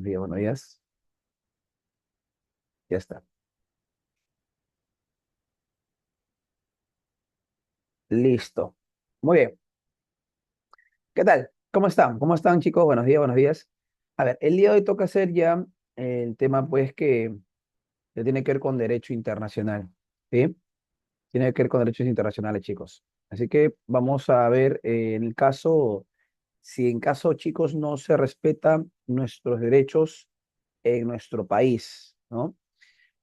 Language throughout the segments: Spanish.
días, buenos días. Ya está. Listo. Muy bien. ¿Qué tal? ¿Cómo están? ¿Cómo están, chicos? Buenos días, buenos días. A ver, el día de hoy toca hacer ya el tema, pues, que tiene que ver con derecho internacional. ¿Sí? Tiene que ver con derechos internacionales, chicos. Así que vamos a ver en el caso, si en caso, chicos, no se respetan nuestros derechos en nuestro país, ¿no?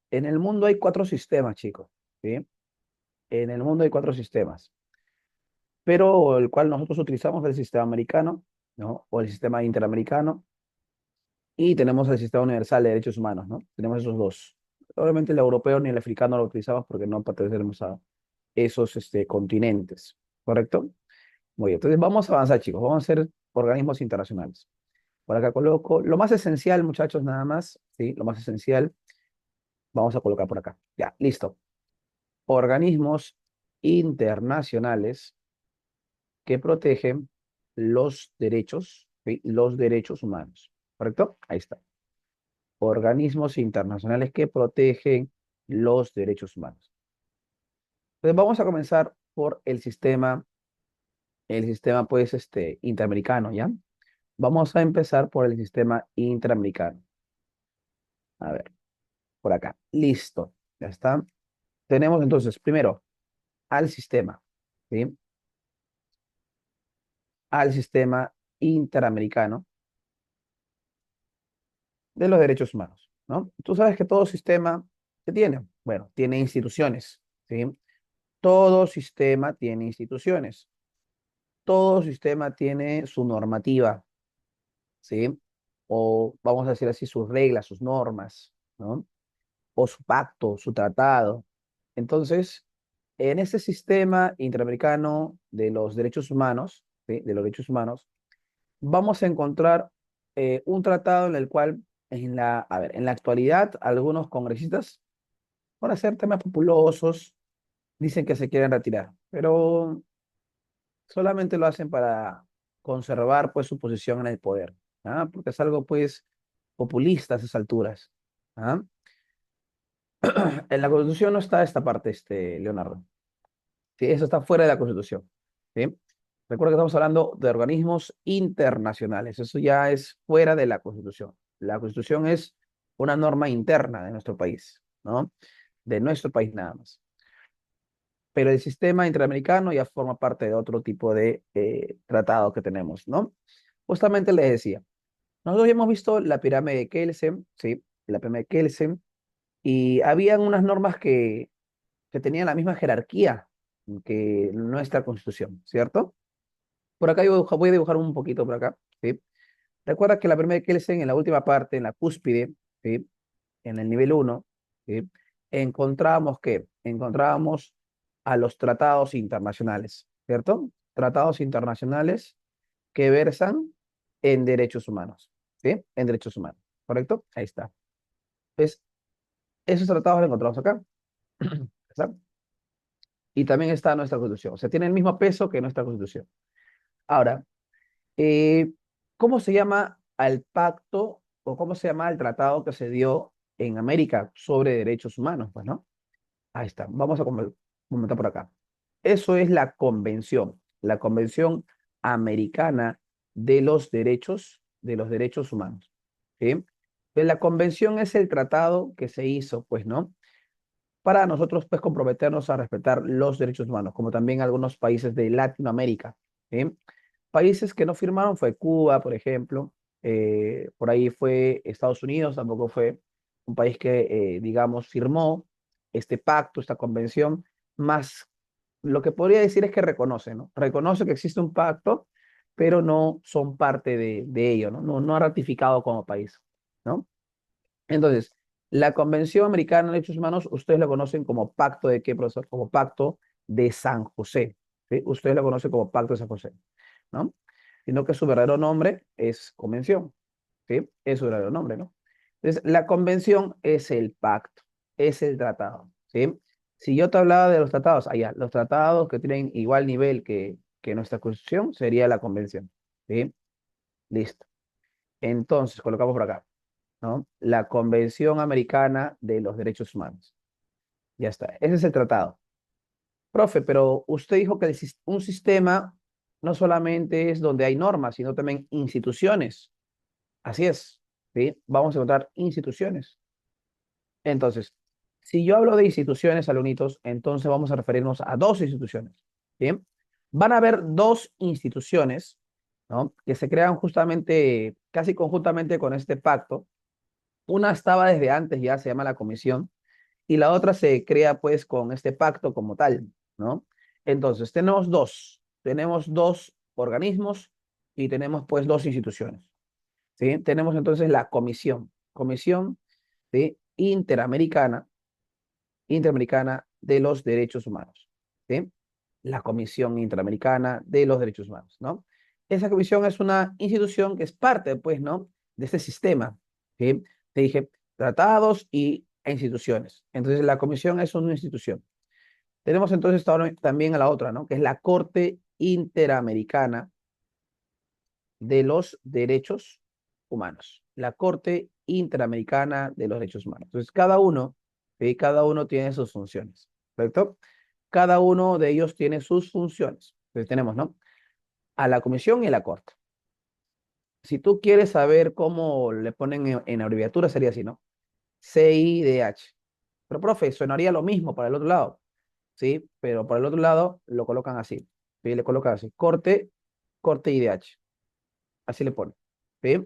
En el mundo hay cuatro sistemas, chicos. ¿Sí? En el mundo hay cuatro sistemas, pero el cual nosotros utilizamos es el sistema americano, ¿no? O el sistema interamericano, y tenemos el sistema universal de derechos humanos, ¿no? Tenemos esos dos. Obviamente el europeo ni el africano lo utilizamos porque no pertenecemos a esos continentes, ¿correcto? Muy bien, entonces vamos a avanzar, chicos, vamos a hacer organismos internacionales. Por acá coloco lo más esencial, muchachos, nada más, ¿sí? Lo más esencial, vamos a colocar por acá. Ya, listo. Organismos internacionales que protegen ¿sí? Los derechos humanos. ¿Correcto? Ahí está. Organismos internacionales que protegen los derechos humanos. Entonces vamos a comenzar por el sistema pues interamericano, ¿ya? Vamos a empezar por el sistema interamericano. A ver, por acá. Listo. Ya está. Tenemos entonces primero al sistema, ¿sí? Al sistema interamericano de los derechos humanos, ¿no? Tú sabes que todo sistema, ¿qué tiene? Bueno, tiene instituciones, ¿sí? Todo sistema tiene instituciones. Todo sistema tiene su normativa, ¿sí? O vamos a decir así, sus reglas, sus normas, ¿no? O su pacto, su tratado. Entonces, en este sistema interamericano de los derechos humanos, ¿sí? De los derechos humanos, vamos a encontrar un tratado en el cual, en la actualidad, algunos congresistas, por hacer temas populosos, dicen que se quieren retirar, pero solamente lo hacen para conservar pues su posición en el poder, ¿ah? Porque es algo pues populista a esas alturas, ¿ah? En la Constitución no está esta parte, Leonardo. Sí, eso está fuera de la Constitución, ¿sí? Recuerda que estamos hablando de organismos internacionales. Eso ya es fuera de la Constitución. La Constitución es una norma interna de nuestro país, ¿no? De nuestro país nada más. Pero el sistema interamericano ya forma parte de otro tipo de tratado que tenemos, ¿no? Justamente les decía, nosotros ya hemos visto la pirámide de Kelsen, ¿sí? La pirámide de Kelsen, y habían unas normas que tenían la misma jerarquía que nuestra Constitución, ¿cierto? Por acá yo voy a dibujar un poquito por acá, ¿sí? Recuerda que la primera de Kelsen, en la última parte, en la cúspide, ¿sí? En el nivel uno, ¿sí? Encontrábamos a los tratados internacionales, ¿cierto? Tratados internacionales que versan en derechos humanos, ¿sí? En derechos humanos, ¿correcto? Ahí está. Entonces, esos tratados los encontramos acá, ¿está? Y también está nuestra Constitución, o sea, tiene el mismo peso que nuestra Constitución. Ahora, Eh, ¿cómo se llama al pacto o cómo se llama el tratado que se dio en América sobre derechos humanos? Pues, ¿no? Ahí está. Vamos a comentar por acá. Eso es la Convención Americana de los derechos humanos. ¿Sí? Entonces, la convención es el tratado que se hizo, pues, ¿no? Para nosotros, pues, comprometernos a respetar los derechos humanos, como también algunos países de Latinoamérica. ¿Sí? Países que no firmaron fue Cuba, por ejemplo, por ahí fue Estados Unidos, tampoco fue un país que, digamos, firmó este pacto, esta convención, más lo que podría decir es que reconoce, ¿no? Reconoce que existe un pacto, pero no son parte de ello, ¿no? No ha ratificado como país, ¿no? Entonces, la Convención Americana de Derechos Humanos, ustedes la conocen como pacto de qué, profesor? Como pacto de San José, ¿sí? Ustedes la conocen como pacto de San José, ¿no? Sino que su verdadero nombre es convención, ¿sí? Es su verdadero nombre, ¿no? Entonces, la convención es el pacto, es el tratado, ¿sí? Si yo te hablaba de los tratados, allá, los tratados que tienen igual nivel que nuestra Constitución, sería la convención, ¿sí? Listo. Entonces, colocamos por acá. ¿no? La Convención Americana de los Derechos Humanos. Ya está. Ese es el tratado. Profe, pero usted dijo que un sistema no solamente es donde hay normas, sino también instituciones. Así es, ¿sí? Vamos a encontrar instituciones. Entonces, si yo hablo de instituciones, alumnitos, entonces vamos a referirnos a dos instituciones. ¿Bien? Van a haber dos instituciones, ¿no? Que se crean justamente, casi conjuntamente con este pacto. Una estaba desde antes, ya se llama la comisión, y la otra se crea pues con este pacto como tal, ¿no? Entonces, tenemos dos organismos y tenemos pues dos instituciones, ¿sí? Tenemos entonces la comisión, ¿sí? Interamericana de los Derechos Humanos, ¿sí? La Comisión Interamericana de los Derechos Humanos, ¿no? Esa comisión es una institución que es parte, pues, ¿no? De este sistema, ¿sí? Te dije, tratados e instituciones. Entonces, la comisión es una institución. Tenemos entonces también a la otra, ¿no? Que es la Corte Interamericana de los Derechos Humanos. La Corte Interamericana de los Derechos Humanos. Entonces, ¿sí? Cada uno tiene sus funciones, ¿correcto? Cada uno de ellos tiene sus funciones. Entonces, tenemos, ¿no? A la Comisión y a la Corte. Si tú quieres saber cómo le ponen en abreviatura, sería así, ¿no? CIDH. Pero, profe, sonaría lo mismo para el otro lado, ¿sí? Pero para el otro lado lo colocan así, ¿sí? Le colocan así, corte IDH. Así le ponen, ¿sí?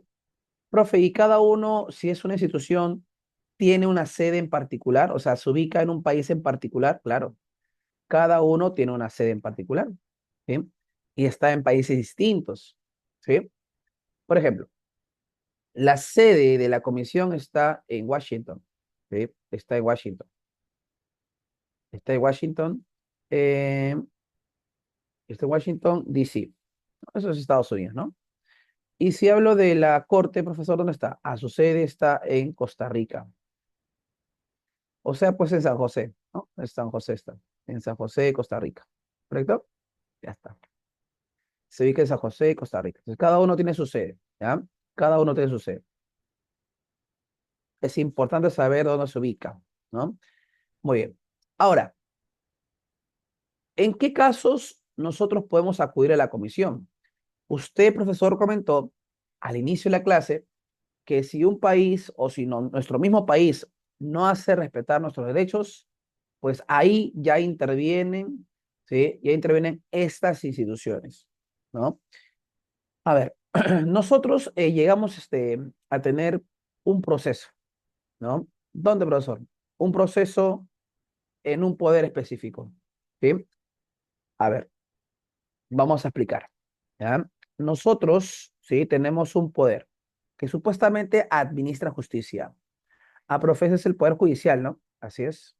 Profe, y cada uno, si es una institución, tiene una sede en particular, o sea, se ubica en un país en particular, claro. Cada uno tiene una sede en particular, ¿sí? Y está en países distintos, ¿sí? Por ejemplo, la sede de la comisión está en Washington, ¿sí? Está en Washington, eh, está en Washington, D.C. Eso es Estados Unidos, ¿no? Y si hablo de la corte, profesor, ¿dónde está? Ah, su sede está en Costa Rica. O sea, pues en San José, ¿no? En San José está. En San José, Costa Rica. ¿Correcto? Ya está. Se ubica en San José, Costa Rica. Entonces, cada uno tiene su sede, ¿ya? Cada uno tiene su sede. Es importante saber dónde se ubica, ¿no? Muy bien. Ahora, ¿en qué casos nosotros podemos acudir a la comisión? Usted, profesor, comentó al inicio de la clase que si un país o si no, nuestro mismo país no hace respetar nuestros derechos, pues ahí ya intervienen, ¿sí? Ya intervienen estas instituciones, ¿no? A ver, nosotros llegamos a tener un proceso, ¿no? ¿Dónde, profesor? Un proceso en un poder específico, ¿sí? A ver, vamos a explicar, ¿ya? Nosotros, ¿sí? Tenemos un poder que supuestamente administra justicia. A profesa es el poder judicial, ¿no? Así es.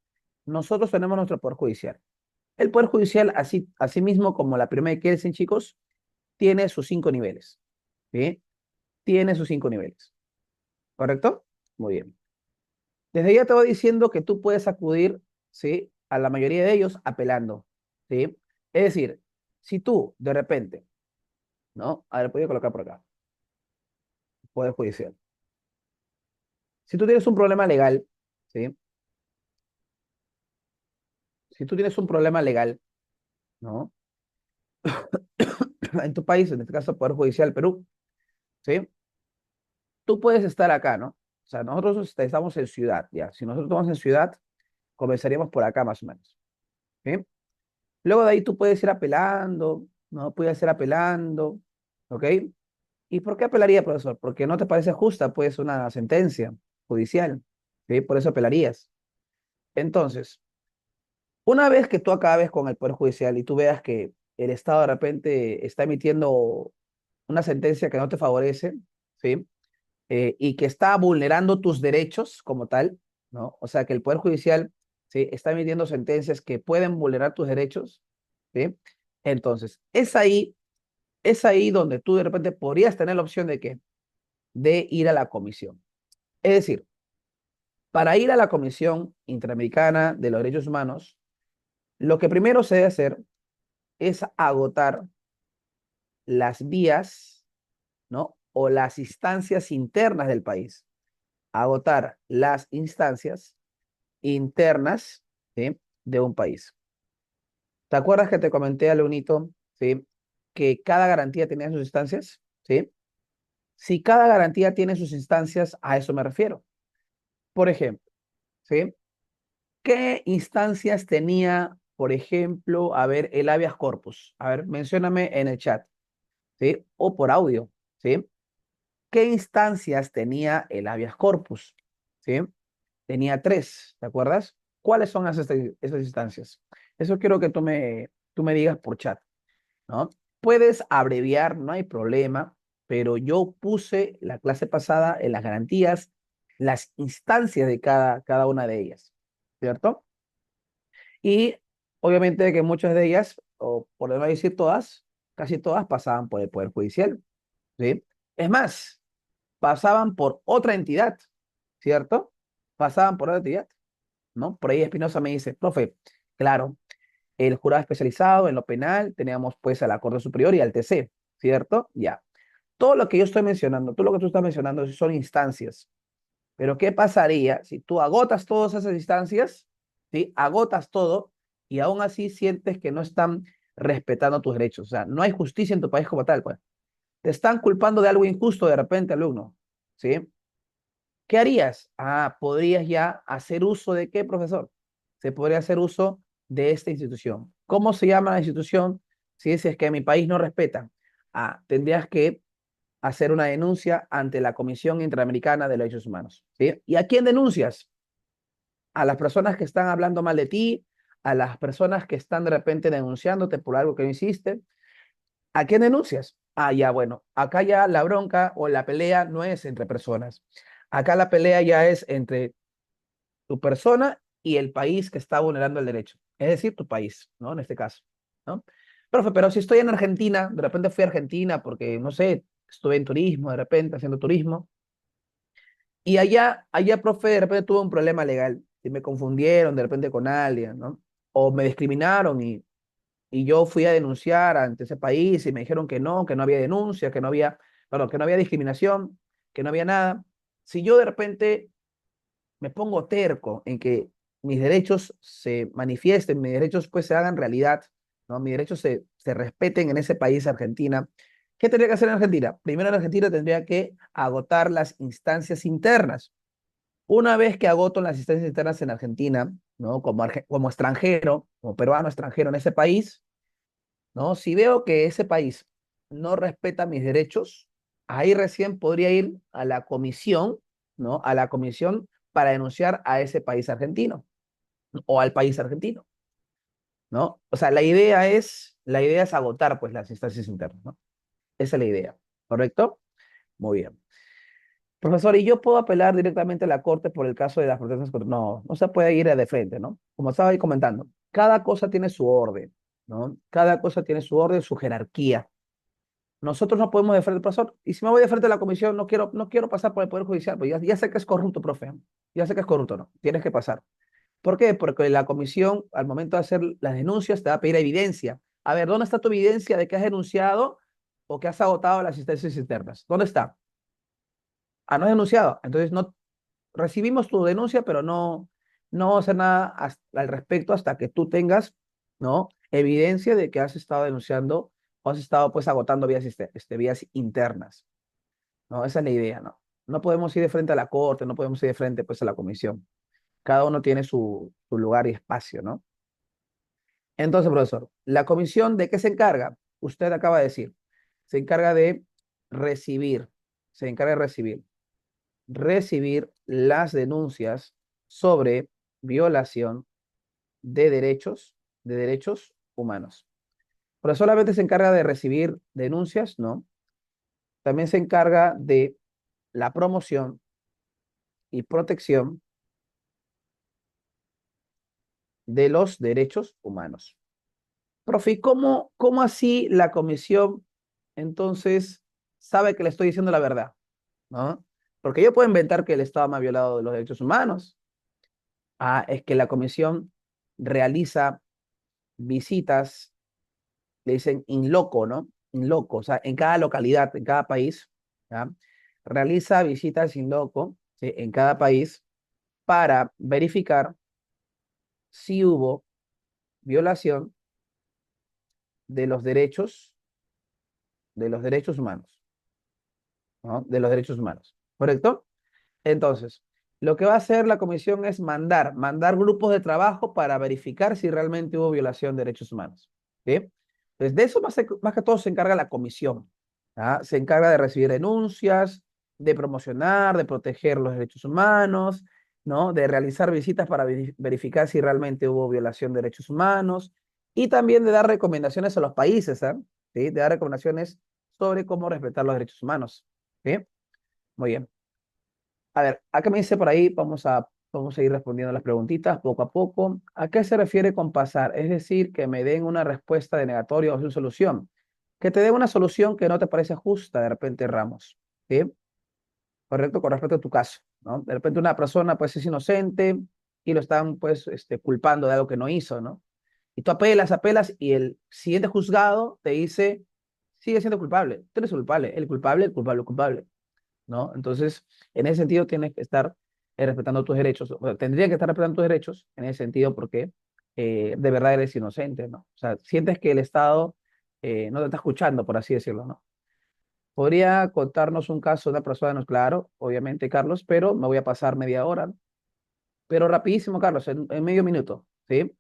Nosotros tenemos nuestro poder judicial. El poder judicial, así mismo como la primera de Kelsen, chicos, tiene sus 5 niveles, ¿sí? Tiene sus 5 niveles, ¿correcto? Muy bien. Desde ya te voy diciendo que tú puedes acudir, ¿sí? A la mayoría de ellos apelando, ¿sí? Es decir, si tú de repente, ¿no? A ver, voy a colocar por acá, poder judicial. Si tú tienes un problema legal, ¿sí? Si tú tienes un problema legal, ¿no? En tu país, en este caso, Poder Judicial Perú, ¿sí? Tú puedes estar acá, ¿no? O sea, nosotros estamos en ciudad, ya. Si nosotros estamos en ciudad, comenzaríamos por acá más o menos, ¿sí? Luego de ahí tú puedes ir apelando, ¿no? Puedes ir apelando, ¿ok? ¿Y por qué apelaría, profesor? Porque no te parece justa, pues, una sentencia judicial, ¿sí? Por eso apelarías. Entonces, una vez que tú acabes con el Poder Judicial y tú veas que el Estado de repente está emitiendo una sentencia que no te favorece, ¿sí? Y que está vulnerando tus derechos como tal, ¿no? O sea, que el Poder Judicial, ¿sí? Está emitiendo sentencias que pueden vulnerar tus derechos, ¿sí? Entonces, es ahí donde tú de repente podrías tener la opción de qué, de ir a la comisión. Es decir, para ir a la Comisión Interamericana de los Derechos Humanos, lo que primero se debe hacer es agotar las vías, ¿no? O las instancias internas del país. agotar las instancias internas, ¿sí? De un país. ¿Te acuerdas que te comenté, Alunito, ¿sí? Que cada garantía tenía sus instancias, ¿sí? Si cada garantía tiene sus instancias, a eso me refiero. Por ejemplo, ¿sí? ¿Qué instancias tenía, por ejemplo, a ver, el habeas corpus? A ver, mencióname en el chat, ¿sí? O por audio, ¿sí? ¿Qué instancias tenía el habeas corpus? ¿Sí? Tenía tres, ¿te acuerdas? ¿Cuáles son esas instancias? Eso quiero que tú me digas por chat, ¿no? Puedes abreviar, no hay problema, pero yo puse la clase pasada en las garantías, las instancias de cada una de ellas, ¿cierto? Y obviamente que muchas de ellas, o por no decir todas, casi todas pasaban por el Poder Judicial, ¿sí? Es más, pasaban por otra entidad, ¿cierto? Pasaban por otra entidad, ¿no? Por ahí Espinosa me dice, profe, claro, el jurado especializado en lo penal, teníamos pues a la Corte Superior y al TC, ¿cierto? Ya. Todo lo que yo estoy mencionando, todo lo que tú estás mencionando son instancias. Pero ¿qué pasaría si tú agotas todas esas instancias, ¿sí? Agotas todo y aún así sientes que no están respetando tus derechos? O sea, no hay justicia en tu país como tal, pues. Te están culpando de algo injusto de repente, alumno, ¿sí? ¿Qué harías? Ah, podrías ya hacer uso de qué, profesor. Se podría hacer uso de esta institución. ¿Cómo se llama la institución? Si dices que mi país no respeta. Ah, tendrías que hacer una denuncia ante la Comisión Interamericana de Derechos Humanos. ¿Sí? ¿Y a quién denuncias? A las personas que están hablando mal de ti, a las personas que están de repente denunciándote por algo que no hiciste. ¿A quién denuncias? Ah, ya, bueno, acá ya la bronca o la pelea no es entre personas. Acá la pelea ya es entre tu persona y el país que está vulnerando el derecho, es decir, tu país, ¿no? En este caso, ¿no? Profe, pero si estoy en Argentina, de repente fui a Argentina porque, no sé, estuve en turismo, de repente haciendo turismo, y allá, profe, de repente tuve un problema legal, y me confundieron de repente con alguien, ¿no? O me discriminaron y yo fui a denunciar ante ese país y me dijeron que no había denuncia, que no había, perdón, que no había discriminación, que no había nada. Si yo de repente me pongo terco en que mis derechos se manifiesten, mis derechos pues se hagan realidad, ¿no? Mis derechos se respeten en ese país, Argentina. ¿Qué tendría que hacer en Argentina? Primero en Argentina tendría que agotar las instancias internas. Una vez que agoto las instancias internas en Argentina, ¿no? Como extranjero, como peruano extranjero en ese país, ¿no? Si veo que ese país no respeta mis derechos, ahí recién podría ir a la comisión, ¿no? A la comisión para denunciar a ese país argentino o al país argentino, ¿no? O sea, la idea es agotar, pues, las instancias internas, ¿no? Esa es la idea, ¿correcto? Muy bien. Profesor, ¿y yo puedo apelar directamente a la corte por el caso de las protestas? No, no se puede ir de frente, ¿no? Como estaba ahí comentando, cada cosa tiene su orden, ¿no? Cada cosa tiene su orden, su jerarquía. Nosotros no podemos de frente, profesor. Y si me voy de frente a la comisión, no quiero pasar por el Poder Judicial, pues ya sé que es corrupto, profe. Ya sé que es corrupto, ¿no? Tienes que pasar. ¿Por qué? Porque la comisión, al momento de hacer las denuncias, te va a pedir evidencia. A ver, ¿dónde está tu evidencia de que has denunciado o que has agotado las instancias internas? ¿Dónde está? Ah, no has denunciado. Entonces, no recibimos tu denuncia, pero no vamos a hacer nada al respecto hasta que tú tengas, ¿no? Evidencia de que has estado denunciando o has estado, pues, agotando vías internas. ¿No? Esa es la idea, ¿no? No podemos ir de frente a la corte, no podemos ir de frente, pues, a la comisión. Cada uno tiene su lugar y espacio, ¿no? Entonces, profesor, ¿la comisión de qué se encarga? Usted acaba de decir, se encarga de recibir, se encarga de recibir las denuncias sobre violación de derechos humanos. Pero solamente se encarga de recibir denuncias, ¿no? También se encarga de la promoción y protección de los derechos humanos. Profe, ¿y cómo así la comisión entonces sabe que le estoy diciendo la verdad? ¿No? Porque yo puedo inventar que el Estado me ha violado los derechos humanos. Ah, es que la comisión realiza visitas, le dicen in loco, ¿no? In loco, o sea, en cada localidad, en cada país, ¿ya? Realiza visitas in loco ¿sí? En cada país para verificar si hubo violación de los derechos humanos, ¿no? De los derechos humanos, ¿correcto? Entonces, lo que va a hacer la comisión es mandar grupos de trabajo para verificar si realmente hubo violación de derechos humanos, ¿sí? Entonces, de eso más que todo se encarga la comisión, ¿ah? Se encarga de recibir denuncias, de promocionar, de proteger los derechos humanos, ¿no? De realizar visitas para verificar si realmente hubo violación de derechos humanos y también de dar recomendaciones a los países, ¿ah? ¿Sí? De dar recomendaciones sobre cómo respetar los derechos humanos, ¿sí? Muy bien. A ver, acá me dice por ahí, vamos a ir respondiendo las preguntitas poco a poco. ¿A qué se refiere con pasar? Es decir, que me den una respuesta denegatoria o sin solución. Que te den una solución que no te parece justa, de repente, Ramos. ¿Sí? Correcto, con respecto a tu caso, ¿no? De repente una persona, pues, es inocente y lo están, pues, culpando de algo que no hizo, ¿no? Y tú apelas y el siguiente juzgado te dice, sigue siendo culpable. Tú eres culpable, el culpable. ¿No? Entonces, en ese sentido tienes que estar respetando tus derechos, o tendría que estar respetando tus derechos en ese sentido porque de verdad eres inocente, ¿no? O sea, sientes que el Estado no te está escuchando, por así decirlo, ¿no? Podría contarnos un caso de una persona, no es claro, obviamente, Carlos, pero me voy a pasar media hora, pero rapidísimo, Carlos, en medio minuto, ¿sí?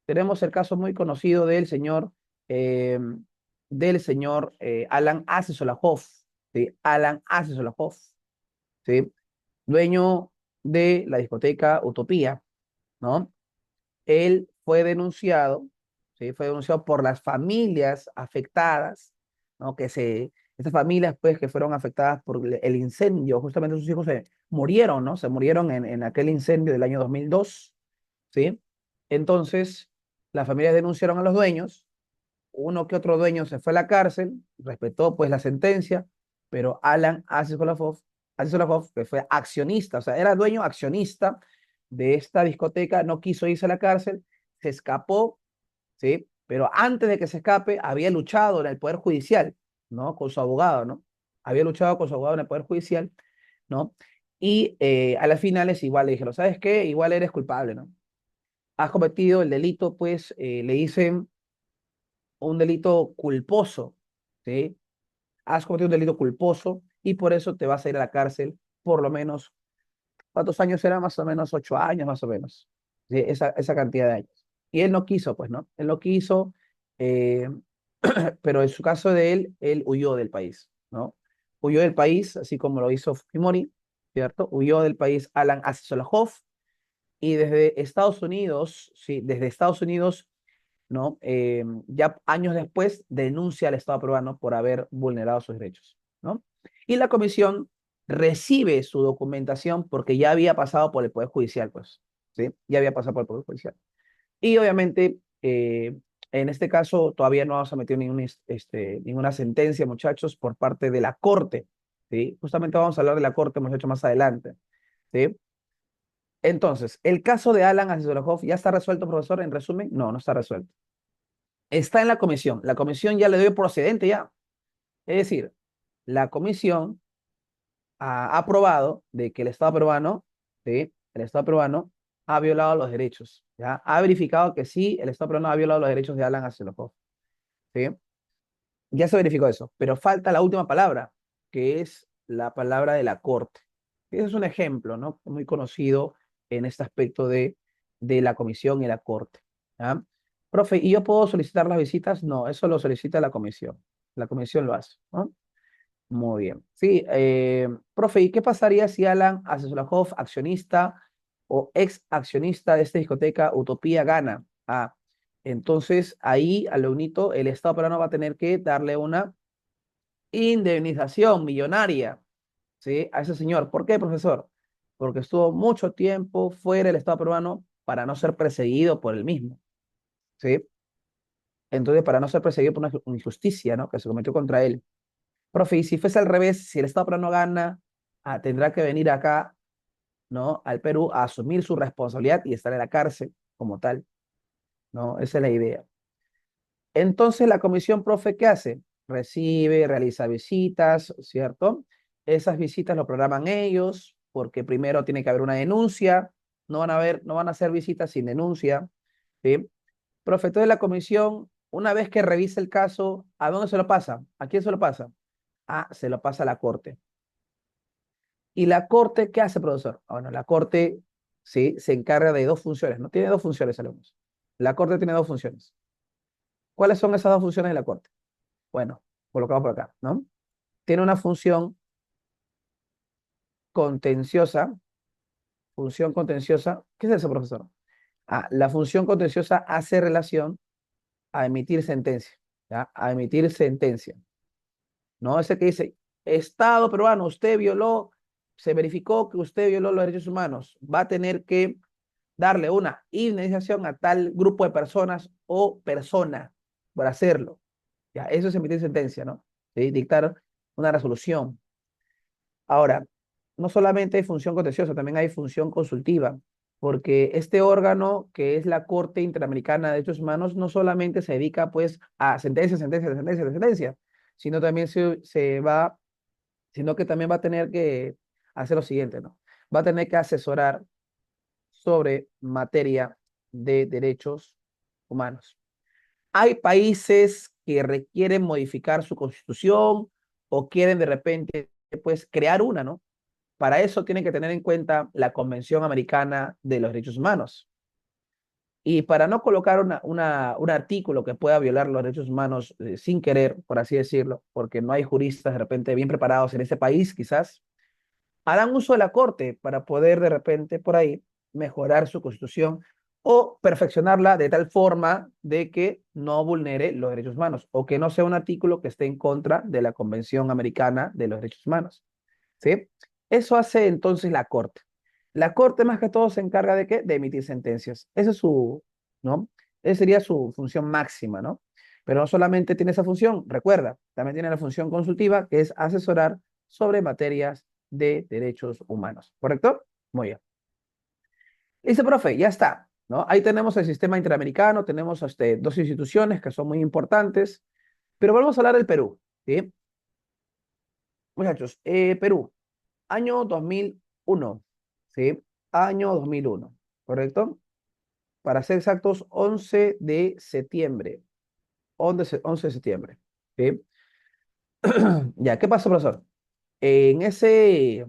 Tenemos el caso muy conocido eh, del señor Alan Asesolajov, ¿sí? Alan Asesolajov, ¿sí? Dueño de la discoteca Utopía, ¿no? Él fue denunciado, ¿sí? Fue denunciado por las familias afectadas, ¿no? Estas familias, pues, que fueron afectadas por el incendio, justamente sus hijos se murieron, ¿no? Se murieron en aquel incendio del año 2002, ¿sí? Entonces, las familias denunciaron a los dueños, uno que otro dueño se fue a la cárcel, respetó pues la sentencia, pero Alan Asesolafov, que fue accionista, o sea, era dueño accionista de esta discoteca, no quiso irse a la cárcel, se escapó, ¿sí? Pero antes de que se escape, había luchado en el Poder Judicial, ¿no? Con su abogado, ¿no? Había luchado con su abogado en el Poder Judicial, ¿no? Y a las finales igual le dijeron, ¿sabes qué? Igual eres culpable, ¿no? Has cometido el delito, pues le dicen un delito culposo, ¿sí? Has cometido un delito culposo y por eso te vas a ir a la cárcel por lo menos, ¿cuántos años eran? Más o menos 8 años, más o menos, ¿sí? Esa cantidad de años. Y él no quiso, pues, ¿no? Él no quiso, eh, pero en su caso de él, él huyó del país, ¿no? Huyó del país, así como lo hizo Fujimori, ¿cierto? Huyó del país Alan Asesolajov y desde Estados Unidos, sí, desde Estados Unidos, ¿no? Ya años después denuncia al Estado peruano por haber vulnerado sus derechos, ¿no? Y la comisión recibe su documentación porque ya había pasado por el Poder Judicial, pues, ¿sí? Ya había pasado por el Poder Judicial. Y obviamente, en este caso, todavía no ha sometido ninguna sentencia, muchachos, por parte de la Corte, ¿sí? Justamente vamos a hablar de la Corte, hemos hecho más adelante, ¿sí? Entonces, el caso de Alan Asesorajov ya está resuelto, profesor, en resumen. No, no está resuelto. Está en la comisión. La comisión ya le dio procedente ya. Es decir, la comisión ha aprobado de que el Estado peruano, ¿sí? El Estado peruano ha violado los derechos. ¿Ya? Ha verificado que sí, el Estado peruano ha violado los derechos de Alan Aselokov, ¿sí? Ya se verificó eso, pero falta la última palabra, que es la palabra de la Corte. Ese es un ejemplo, ¿no? Muy conocido en este aspecto de la comisión y la Corte. ¿Ya? Profe, ¿y yo puedo solicitar las visitas? No, eso lo solicita la comisión. La comisión lo hace, ¿no? Muy bien. Sí, profe, ¿y qué pasaría si Alan Asesolajov, accionista o ex accionista de esta discoteca Utopía, gana? Ah, entonces ahí, al unito, el Estado peruano va a tener que darle una indemnización millonaria, ¿sí? A ese señor. ¿Por qué, profesor? Porque estuvo mucho tiempo fuera del Estado peruano para no ser perseguido por el mismo, ¿sí? Entonces, para no ser perseguido por una injusticia, ¿no? Que se cometió contra él. Profe, y si fuese al revés, si el Estado peruano gana, tendrá que venir acá, ¿no? Al Perú a asumir su responsabilidad y estar en la cárcel como tal, ¿no? Esa es la idea. Entonces, la comisión, profe, ¿qué hace? Recibe, realiza visitas, ¿cierto? Esas visitas lo programan ellos, porque primero tiene que haber una denuncia, no van a hacer visitas sin denuncia, ¿sí? Profe, entonces la comisión, una vez que revisa el caso, ¿a dónde se lo pasa? ¿A quién se lo pasa? Ah, se lo pasa a la corte. ¿Y la corte qué hace, profesor? Bueno, la corte, sí, se encarga de dos funciones, ¿no? Tiene dos funciones, alumnos. La corte tiene dos funciones. ¿Cuáles son esas dos funciones de la corte? Bueno, colocamos por acá, ¿no? Tiene una contenciosa, función contenciosa. ¿Qué es eso, profesor? Ah, la función contenciosa hace relación a emitir sentencia, ¿ya? A emitir sentencia, ¿no? Ese que dice, Estado peruano, usted violó, se verificó que usted violó los derechos humanos, va a tener que darle una indemnización a tal grupo de personas o persona por hacerlo. Ya, eso es emitir sentencia, ¿no? ¿Sí? Dictar una resolución. Ahora, no solamente hay función contenciosa, también hay función consultiva, porque este órgano, que es la Corte Interamericana de Derechos Humanos, no solamente se dedica pues a sentencia, sino también sino que también va a tener que hacer lo siguiente, ¿no? Va a tener que asesorar sobre materia de derechos humanos. Hay países que requieren modificar su constitución o quieren de repente pues crear una, ¿no? Para eso tienen que tener en cuenta la Convención Americana de los Derechos Humanos. Y para no colocar un artículo que pueda violar los derechos humanos sin querer, por así decirlo, porque no hay juristas de repente bien preparados en ese país, quizás, harán uso de la Corte para poder de repente por ahí mejorar su constitución o perfeccionarla de tal forma de que no vulnere los derechos humanos o que no sea un artículo que esté en contra de la Convención Americana de los Derechos Humanos. ¿Sí? Eso hace entonces la Corte. La Corte más que todo se encarga de qué? De emitir sentencias. Esa es ¿no? Esa sería su función máxima, ¿no? Pero no solamente tiene esa función, recuerda, también tiene la función consultiva, que es asesorar sobre materias de derechos humanos. ¿Correcto? Muy bien. Listo, profe, ya está, ¿no? Ahí tenemos el sistema interamericano, tenemos dos instituciones que son muy importantes, pero vamos a hablar del Perú, ¿sí? Muchachos, Perú, año 2001, ¿sí? Año 2001, ¿correcto? Para ser exactos, 11 de septiembre. 11 de septiembre, ¿sí? Ya, ¿qué pasó, profesor? En ese,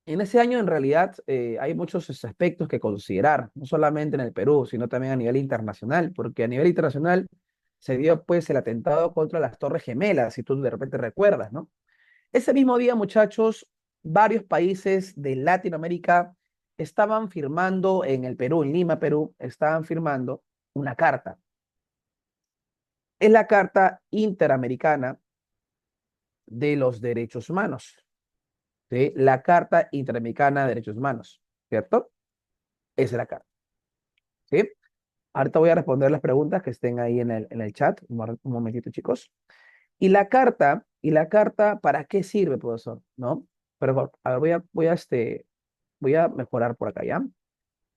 en ese año, en realidad, hay muchos aspectos que considerar, no solamente en el Perú, sino también a nivel internacional, porque a nivel internacional se dio, pues, el atentado contra las Torres Gemelas, si tú de repente recuerdas, ¿no? Ese mismo día, muchachos, varios países de Latinoamérica estaban firmando en el Perú, en Lima, Perú, estaban firmando una carta. Es la Carta Interamericana de los Derechos Humanos, ¿sí? La Carta Interamericana de Derechos Humanos, ¿cierto? Esa es la carta, ¿sí? Ahorita voy a responder las preguntas que estén ahí en el chat. Un momentito, chicos. Y la carta, ¿para qué sirve, profesor? ¿No? Pero, a ver, voy a mejorar por acá, ¿ya?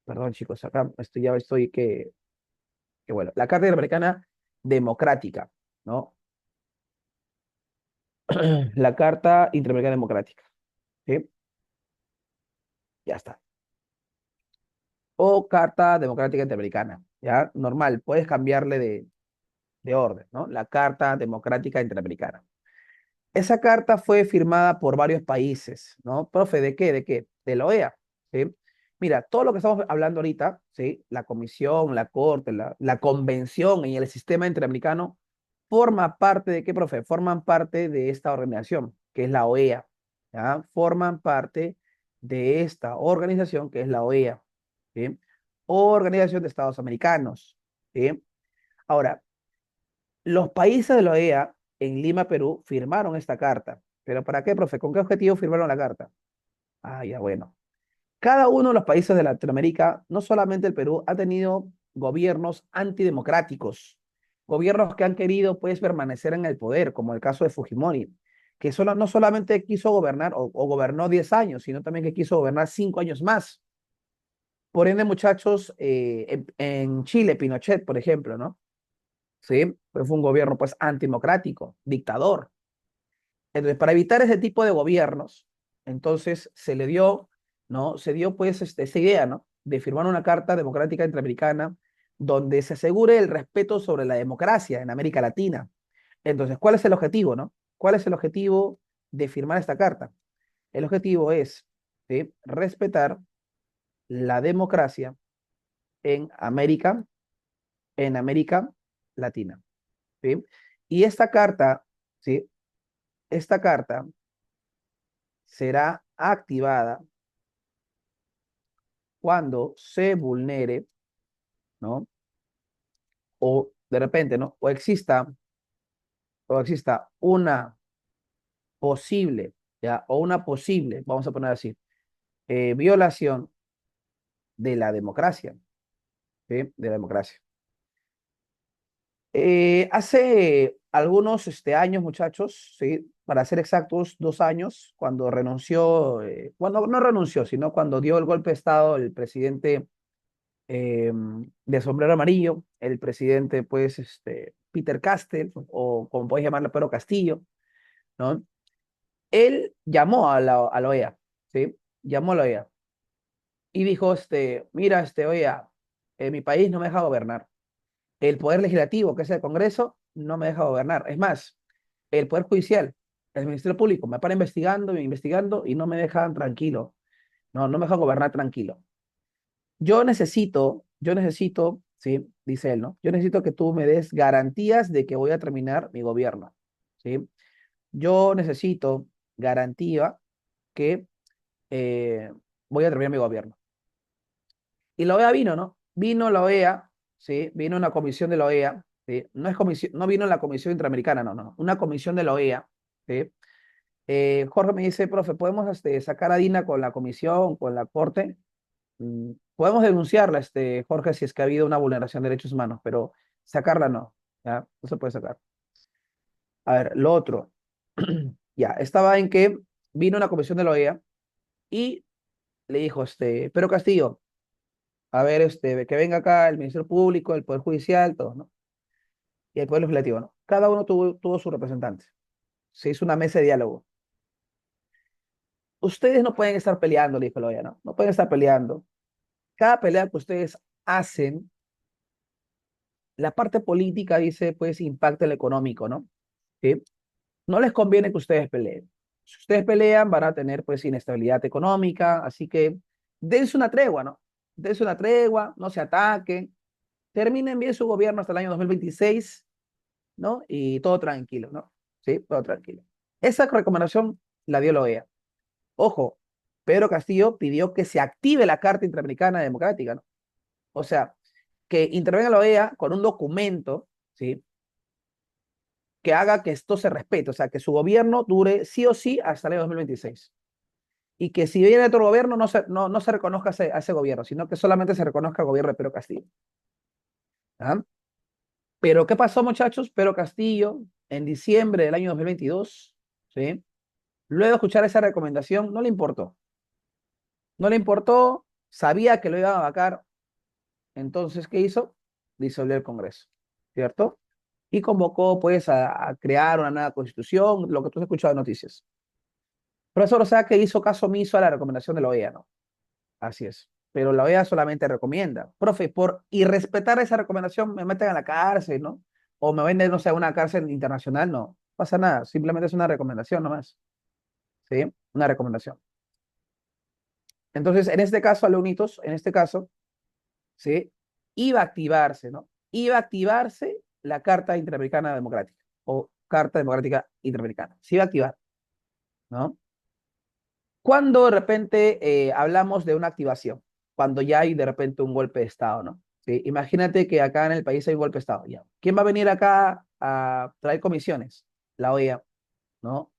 Perdón, chicos, acá ya estoy que bueno, la Carta Interamericana Democrática, ¿no? La Carta Interamericana Democrática, ¿sí? Ya está. O Carta Democrática Interamericana, ¿ya? Normal, puedes cambiarle de orden, ¿no? La Carta Democrática Interamericana. Esa carta fue firmada por varios países, ¿no? Profe, ¿de qué? ¿De qué? De la OEA, ¿sí? Mira, todo lo que estamos hablando ahorita, ¿sí? La comisión, la corte, la convención y el sistema interamericano forma parte de qué, profe? Forman parte de esta organización, que es la OEA, ¿ya? Forman parte de esta organización que es la OEA, ¿sí? Organización de Estados Americanos, ¿sí? Ahora, los países de la OEA en Lima, Perú, firmaron esta carta. ¿Pero para qué, profe? ¿Con qué objetivo firmaron la carta? Ah, ya bueno. Cada uno de los países de Latinoamérica, no solamente el Perú, ha tenido gobiernos antidemocráticos, gobiernos que han querido pues permanecer en el poder, como el caso de Fujimori, que no solamente quiso gobernar o gobernó 10 años, sino también que quiso gobernar 5 años más. Por ende, muchachos, en Chile, Pinochet, por ejemplo, ¿no? Sí, pues fue un gobierno pues antidemocrático, dictador. Entonces, para evitar ese tipo de gobiernos, Entonces se le dio, ¿no? Se dio pues esa idea, ¿no? De firmar una carta democrática interamericana donde se asegure el respeto sobre la democracia en América Latina. Entonces, ¿cuál es el objetivo, no? ¿Cuál es el objetivo de firmar esta carta? El objetivo es, ¿sí?, respetar la democracia en América Latina, ¿sí? Y esta carta, ¿sí? Esta carta será activada cuando se vulnere, ¿no? O de repente, ¿no? O exista una posible, ¿ya? O una posible, vamos a poner así, violación de la democracia, ¿sí? De la democracia. Hace algunos años, muchachos, ¿sí? Para ser exactos, 2 años, cuando renunció, cuando no renunció, sino cuando dio el golpe de Estado el presidente de sombrero amarillo, el presidente, pues, Peter Castell, o como podéis llamarlo, Pedro Castillo, ¿no? Él llamó a la OEA, ¿sí? Llamó a la OEA y dijo, mira, OEA, mi país no me deja gobernar. El poder legislativo, que es el Congreso, no me deja gobernar. Es más, el poder judicial, el Ministerio Público, me para investigando y no me dejan tranquilo. No, no me dejan gobernar tranquilo. Yo necesito, sí, dice él, ¿no? Yo necesito que tú me des garantías de que voy a terminar mi gobierno, ¿sí? Yo necesito garantía que eh, voy a terminar mi gobierno. Y la OEA vino, ¿no? Vino la OEA, ¿sí? Vino una comisión de la OEA, ¿sí? No vino la Comisión Interamericana, no, no, una comisión de la OEA, ¿sí? Jorge me dice, profe, ¿podemos sacar a Dina con la comisión, con la corte? Podemos denunciarla, Jorge, si es que ha habido una vulneración de derechos humanos, pero sacarla no, ¿ya? No se puede sacar. A ver, lo otro, ya, estaba en que vino una comisión de la OEA y le dijo, pero Castillo, a ver, que venga acá el Ministerio Público, el Poder Judicial, todo, ¿no? Y el Poder Legislativo, ¿no? Cada uno tuvo su representante. Se hizo una mesa de diálogo. Ustedes no pueden estar peleando, le dijo la OEA, ¿no? No pueden estar peleando. Cada pelea que ustedes hacen, la parte política, dice, pues impacta en lo económico, ¿no? ¿Sí? No les conviene que ustedes peleen. Si ustedes pelean, van a tener, pues, inestabilidad económica, así que dense una tregua, ¿no? Dense una tregua, no se ataquen, terminen bien su gobierno hasta el año 2026, ¿no? Y todo tranquilo, ¿no? Sí, todo tranquilo. Esa recomendación la dio la OEA. Ojo, Pedro Castillo pidió que se active la Carta Interamericana Democrática, ¿no? O sea, que intervenga la OEA con un documento, ¿sí?, que haga que esto se respete, o sea, que su gobierno dure sí o sí hasta el año 2026. Y que si viene otro gobierno no se reconozca a ese gobierno, sino que solamente se reconozca al gobierno de Pedro Castillo. ¿Ah? Pero ¿qué pasó, muchachos? Pedro Castillo, en diciembre del año 2022, ¿sí?, luego de escuchar esa recomendación, no le importó. No le importó, sabía que lo iban a vacar. Entonces, ¿qué hizo? Disolvió el Congreso, ¿cierto? Y convocó, pues, a crear una nueva constitución, lo que tú has escuchado en noticias. Profesor, o sea que hizo caso omiso a la recomendación de la OEA, ¿no? Así es. Pero la OEA solamente recomienda. Profe, por irrespetar esa recomendación me meten a la cárcel, ¿no? O me venden, no sé, a una cárcel internacional, no. Pasa nada, simplemente es una recomendación nomás. ¿Sí? Una recomendación. Entonces, en este caso, Leonitos, en este caso, ¿sí?, iba a activarse, ¿no? Iba a activarse la Carta Interamericana Democrática o Carta Democrática Interamericana. Se iba a activar, ¿no? Cuando de repente hablamos de una activación, cuando ya hay de repente un golpe de Estado, ¿no? ¿Sí? Imagínate que acá en el país hay un golpe de Estado, ya. ¿Quién va a venir acá a traer comisiones? La OEA, ¿no?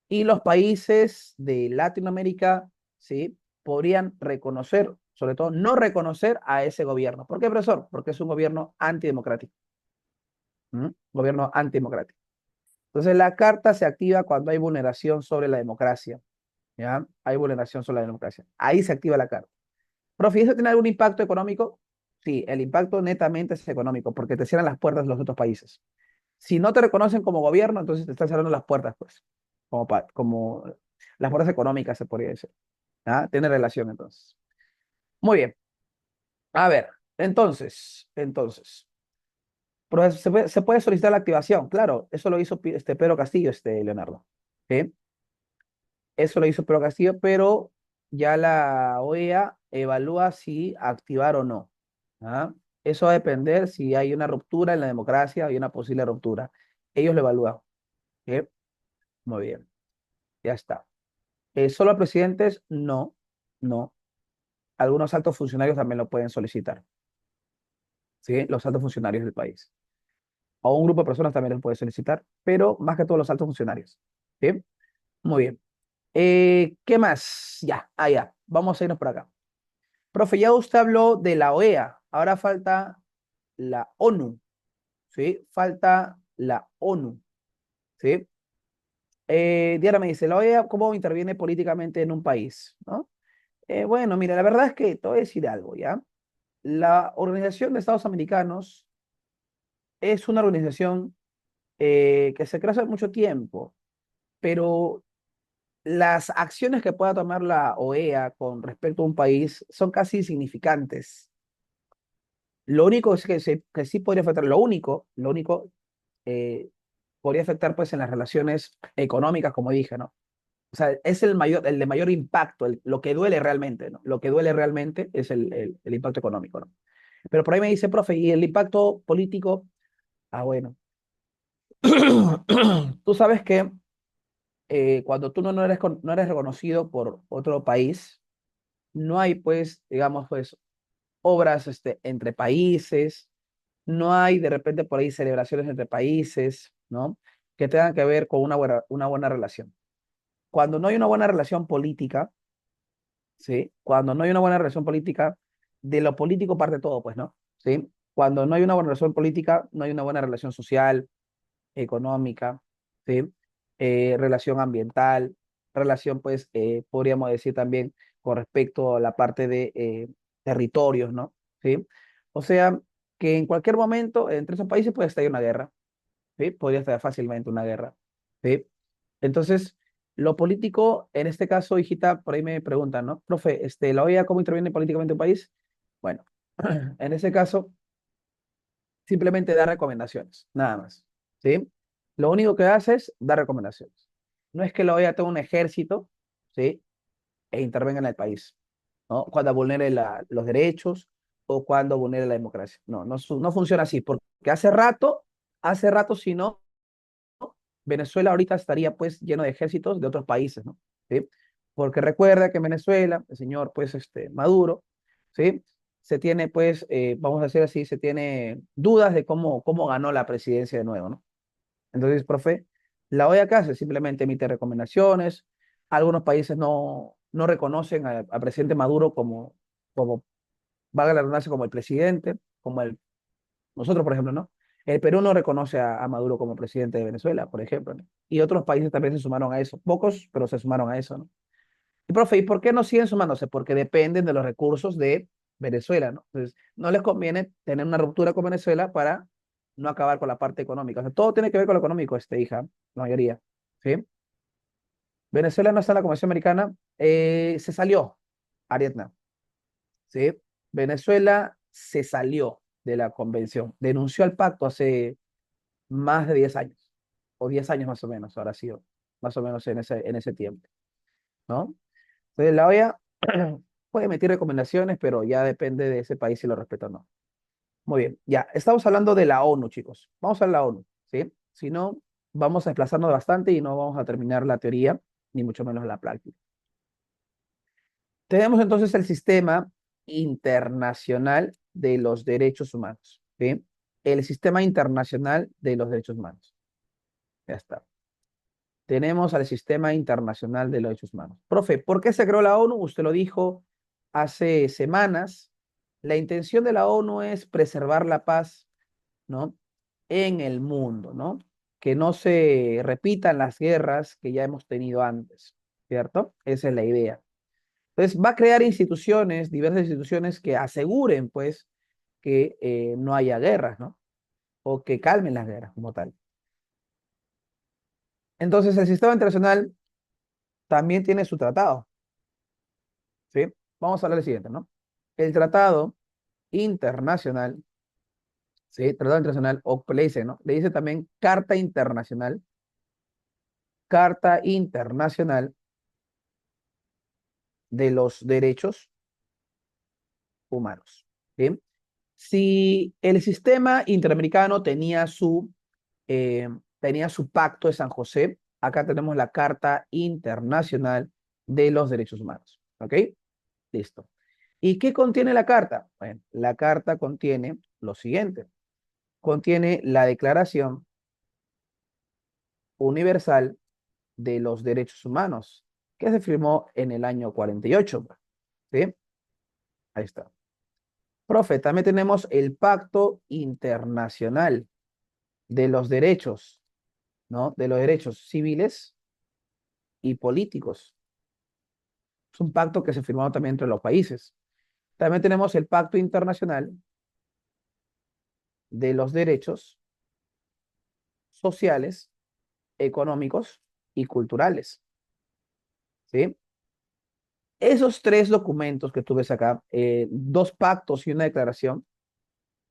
Y los países de Latinoamérica, ¿sí?, podrían reconocer, sobre todo no reconocer a ese gobierno. ¿Por qué, profesor? Porque es un gobierno antidemocrático. Gobierno antidemocrático. Entonces, la carta se activa cuando hay vulneración sobre la democracia. ¿Ya? Hay vulneración sobre la democracia. Ahí se activa la carta. Profe, ¿y eso tiene algún impacto económico? Sí, el impacto netamente es económico, porque te cierran las puertas de los otros países. Si no te reconocen como gobierno, entonces te están cerrando las puertas, pues, como Las fuerzas económicas se podría decir. ¿Ah? Tiene relación entonces. Muy bien. A ver, entonces, se puede solicitar la activación. Claro, eso lo hizo Pedro Castillo, Leonardo. ¿Sí? Eso lo hizo Pedro Castillo, pero ya la OEA evalúa si activar o no. ¿Ah? Eso va a depender si hay una ruptura en la democracia, hay una posible ruptura. Ellos lo evalúan. ¿Sí? Muy bien, ya está. ¿Solo a presidentes? No, no. Algunos altos funcionarios también lo pueden solicitar. ¿Sí? Los altos funcionarios del país. O un grupo de personas también lo puede solicitar, pero más que todos los altos funcionarios. ¿Sí? Muy bien. ¿Qué más? Ya, ya. Vamos a irnos por acá. Profe, ya usted habló de la OEA. Ahora falta la ONU. ¿Sí? Falta la ONU. ¿Sí? Diana me dice, la OEA, ¿cómo interviene políticamente en un país? ¿No? Bueno, mira, la verdad es que te voy a decir algo, ¿ya? La Organización de Estados Americanos es una organización que se creó hace mucho tiempo, pero las acciones que pueda tomar la OEA con respecto a un país son casi insignificantes. Lo único es que sí podría afectar, lo único eh, podría afectar pues en las relaciones económicas, como dije, ¿no? O sea, es el de mayor impacto, lo que duele realmente, ¿no? Lo que duele realmente es el impacto económico, ¿no? Pero por ahí me dice, profe, ¿y el impacto político? Ah, bueno. Tú sabes que cuando tú no eres reconocido por otro país, no hay, pues, digamos, pues, obras entre países, no hay de repente por ahí celebraciones entre países, ¿no? Que tengan que ver con una buena relación. Cuando no hay una buena relación política, ¿sí? Cuando no hay una buena relación política, de lo político parte todo, pues, ¿no? ¿Sí? Cuando no hay una buena relación política, no hay una buena relación social, económica, ¿sí? Relación ambiental, relación, pues, podríamos decir también con respecto a la parte de territorios, ¿no? ¿Sí? O sea, que en cualquier momento entre esos países puede estallar una guerra, ¿sí? Podría estallar fácilmente una guerra, ¿sí? Entonces, lo político, en este caso, hijita, por ahí me preguntan, ¿no? Profe, ¿la OEA cómo interviene políticamente un país? Bueno, en ese caso, simplemente da recomendaciones, nada más, ¿sí? Lo único que hace es dar recomendaciones. No es que la OEA tenga un ejército, ¿sí? E intervenga en el país, ¿no? Cuando vulnere los derechos o cuando vulnere la democracia. No, no, no funciona así, porque hace rato, si no, Venezuela ahorita estaría pues lleno de ejércitos de otros países, ¿no? ¿Sí? Porque recuerda que en Venezuela, el señor pues Maduro, ¿sí? Se tiene pues, vamos a decir así, se tiene dudas de cómo ganó la presidencia de nuevo, ¿no? Entonces, profe, la OEA acá hace simplemente emite recomendaciones, algunos países no reconocen al presidente Maduro como, valga la redundancia, como el presidente, nosotros, por ejemplo, ¿no? El Perú no reconoce a Maduro como presidente de Venezuela, por ejemplo, ¿no? Y otros países también se sumaron a eso. Pocos, pero se sumaron a eso, ¿no? Y, profe, ¿y por qué no siguen sumándose? Porque dependen de los recursos de Venezuela, ¿no? Entonces, no les conviene tener una ruptura con Venezuela para no acabar con la parte económica. O sea, todo tiene que ver con lo económico, hija, la mayoría, ¿sí? Venezuela no está en la Convención Americana, se salió, Ariadna, ¿sí? Venezuela se salió de la convención, denunció al pacto hace más de 10 años, o 10 años más o menos, habrá sido, más o menos en ese tiempo, ¿no? Entonces la OEA puede emitir recomendaciones, pero ya depende de ese país si lo respeta o no. Muy bien, ya, estamos hablando de la ONU, chicos. Vamos a la ONU, ¿sí? Si no, vamos a desplazarnos bastante y no vamos a terminar la teoría, ni mucho menos la práctica. Tenemos entonces el sistema internacional de los derechos humanos, ¿sí? El sistema internacional de los derechos humanos. Ya está. Tenemos al Sistema Internacional de los Derechos Humanos. Profe, ¿por qué se creó la ONU? Usted lo dijo hace semanas. La intención de la ONU es preservar la paz, ¿no? En el mundo, ¿no? Que no se repitan las guerras que ya hemos tenido antes, ¿cierto? Esa es la idea. Entonces, va a crear instituciones, diversas instituciones que aseguren, pues, que no haya guerras, ¿no? O que calmen las guerras como tal. Entonces, el sistema internacional también tiene su tratado, ¿sí? Vamos a hablar del siguiente, ¿no? El tratado internacional, ¿sí? Tratado internacional, o le dice, ¿no? Le dice también Carta Internacional de los Derechos Humanos, ¿sí? Si el sistema interamericano tenía su pacto de San José, acá tenemos la Carta Internacional de los Derechos Humanos, ¿ok? Listo. ¿Y qué contiene la carta? Bueno, la carta contiene lo siguiente. Contiene la Declaración Universal de los Derechos Humanos, que se firmó en el año 48. ¿Sí? Ahí está. Profe, también tenemos el Pacto Internacional de los Derechos, ¿no? De los derechos civiles y políticos. Es un pacto que se firmó también entre los países. También tenemos el Pacto Internacional de los Derechos Sociales, Económicos y Culturales. ¿Sí? Esos tres documentos que tú ves acá, dos pactos y una declaración,